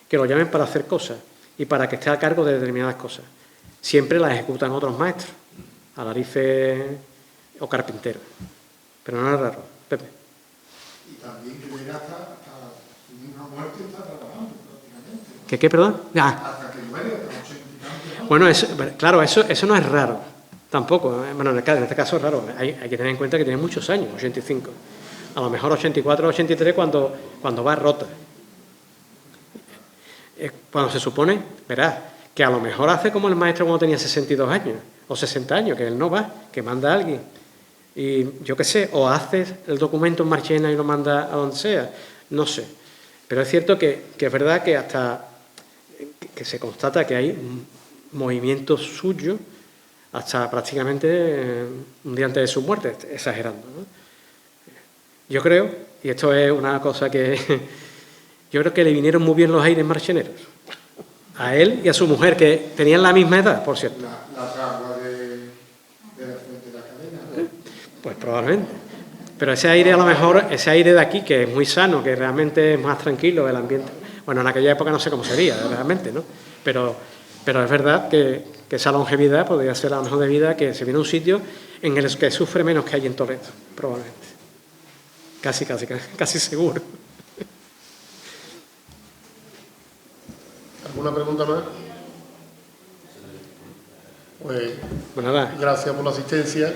que lo llamen para hacer cosas y para que esté a cargo de determinadas cosas. Siempre las ejecutan otros maestros, alarife o carpintero. Pero no es raro. Pepe. Y también que llega hasta su misma muerte está trabajando prácticamente. ¿Qué, perdón? Hasta que muere, hasta los 80 y tantos años. Bueno, claro, eso no es raro. Tampoco. Bueno, en este caso, claro, hay que tener en cuenta que tiene muchos años, 85. A lo mejor 84, 83 cuando va rota. Cuando se supone, verás, que a lo mejor hace como el maestro cuando tenía 62 años o 60 años, que él no va, que manda a alguien. Y yo qué sé, o haces el documento en Marchena y lo manda a donde sea, no sé. Pero es cierto que es verdad que hasta que se constata que hay movimientos suyos hasta prácticamente un día antes de su muerte, exagerando, ¿no? Yo creo, y esto es una cosa que yo creo que le vinieron muy bien los aires marcheneros. A él y a su mujer, que tenían la misma edad, por cierto. La agua de la fuente de la cadena. Pues probablemente. Pero ese aire, a lo mejor, ese aire de aquí, que es muy sano, que realmente es más tranquilo el ambiente. Bueno, en aquella época no sé cómo sería, realmente, ¿no? Pero es verdad que esa longevidad podría ser la mejor de vida, que se viene a un sitio en el que sufre menos que hay en Toledo, probablemente. Casi seguro. ¿Alguna pregunta más? Pues Bueno, nada. gracias por la asistencia.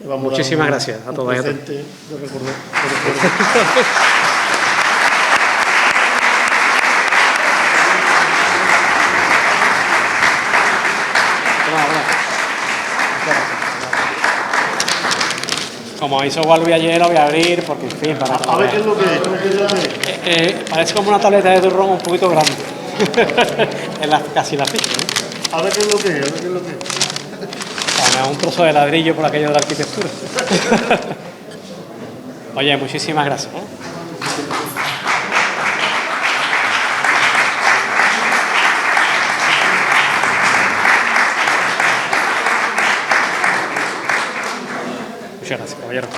Muchísimas gracias a todos y a todas. Presente de recuerdo. Como hizo Walby ayer, lo voy a abrir porque, en fin, para A ver qué es lo que es. parece como una tableta de turrón un poquito grande. Es casi la ficha, ¿no? A ver qué es lo que es. Bueno, un trozo de ladrillo por aquello de la arquitectura. Oye, muchísimas gracias, ¿eh? Muchas gracias, caballero.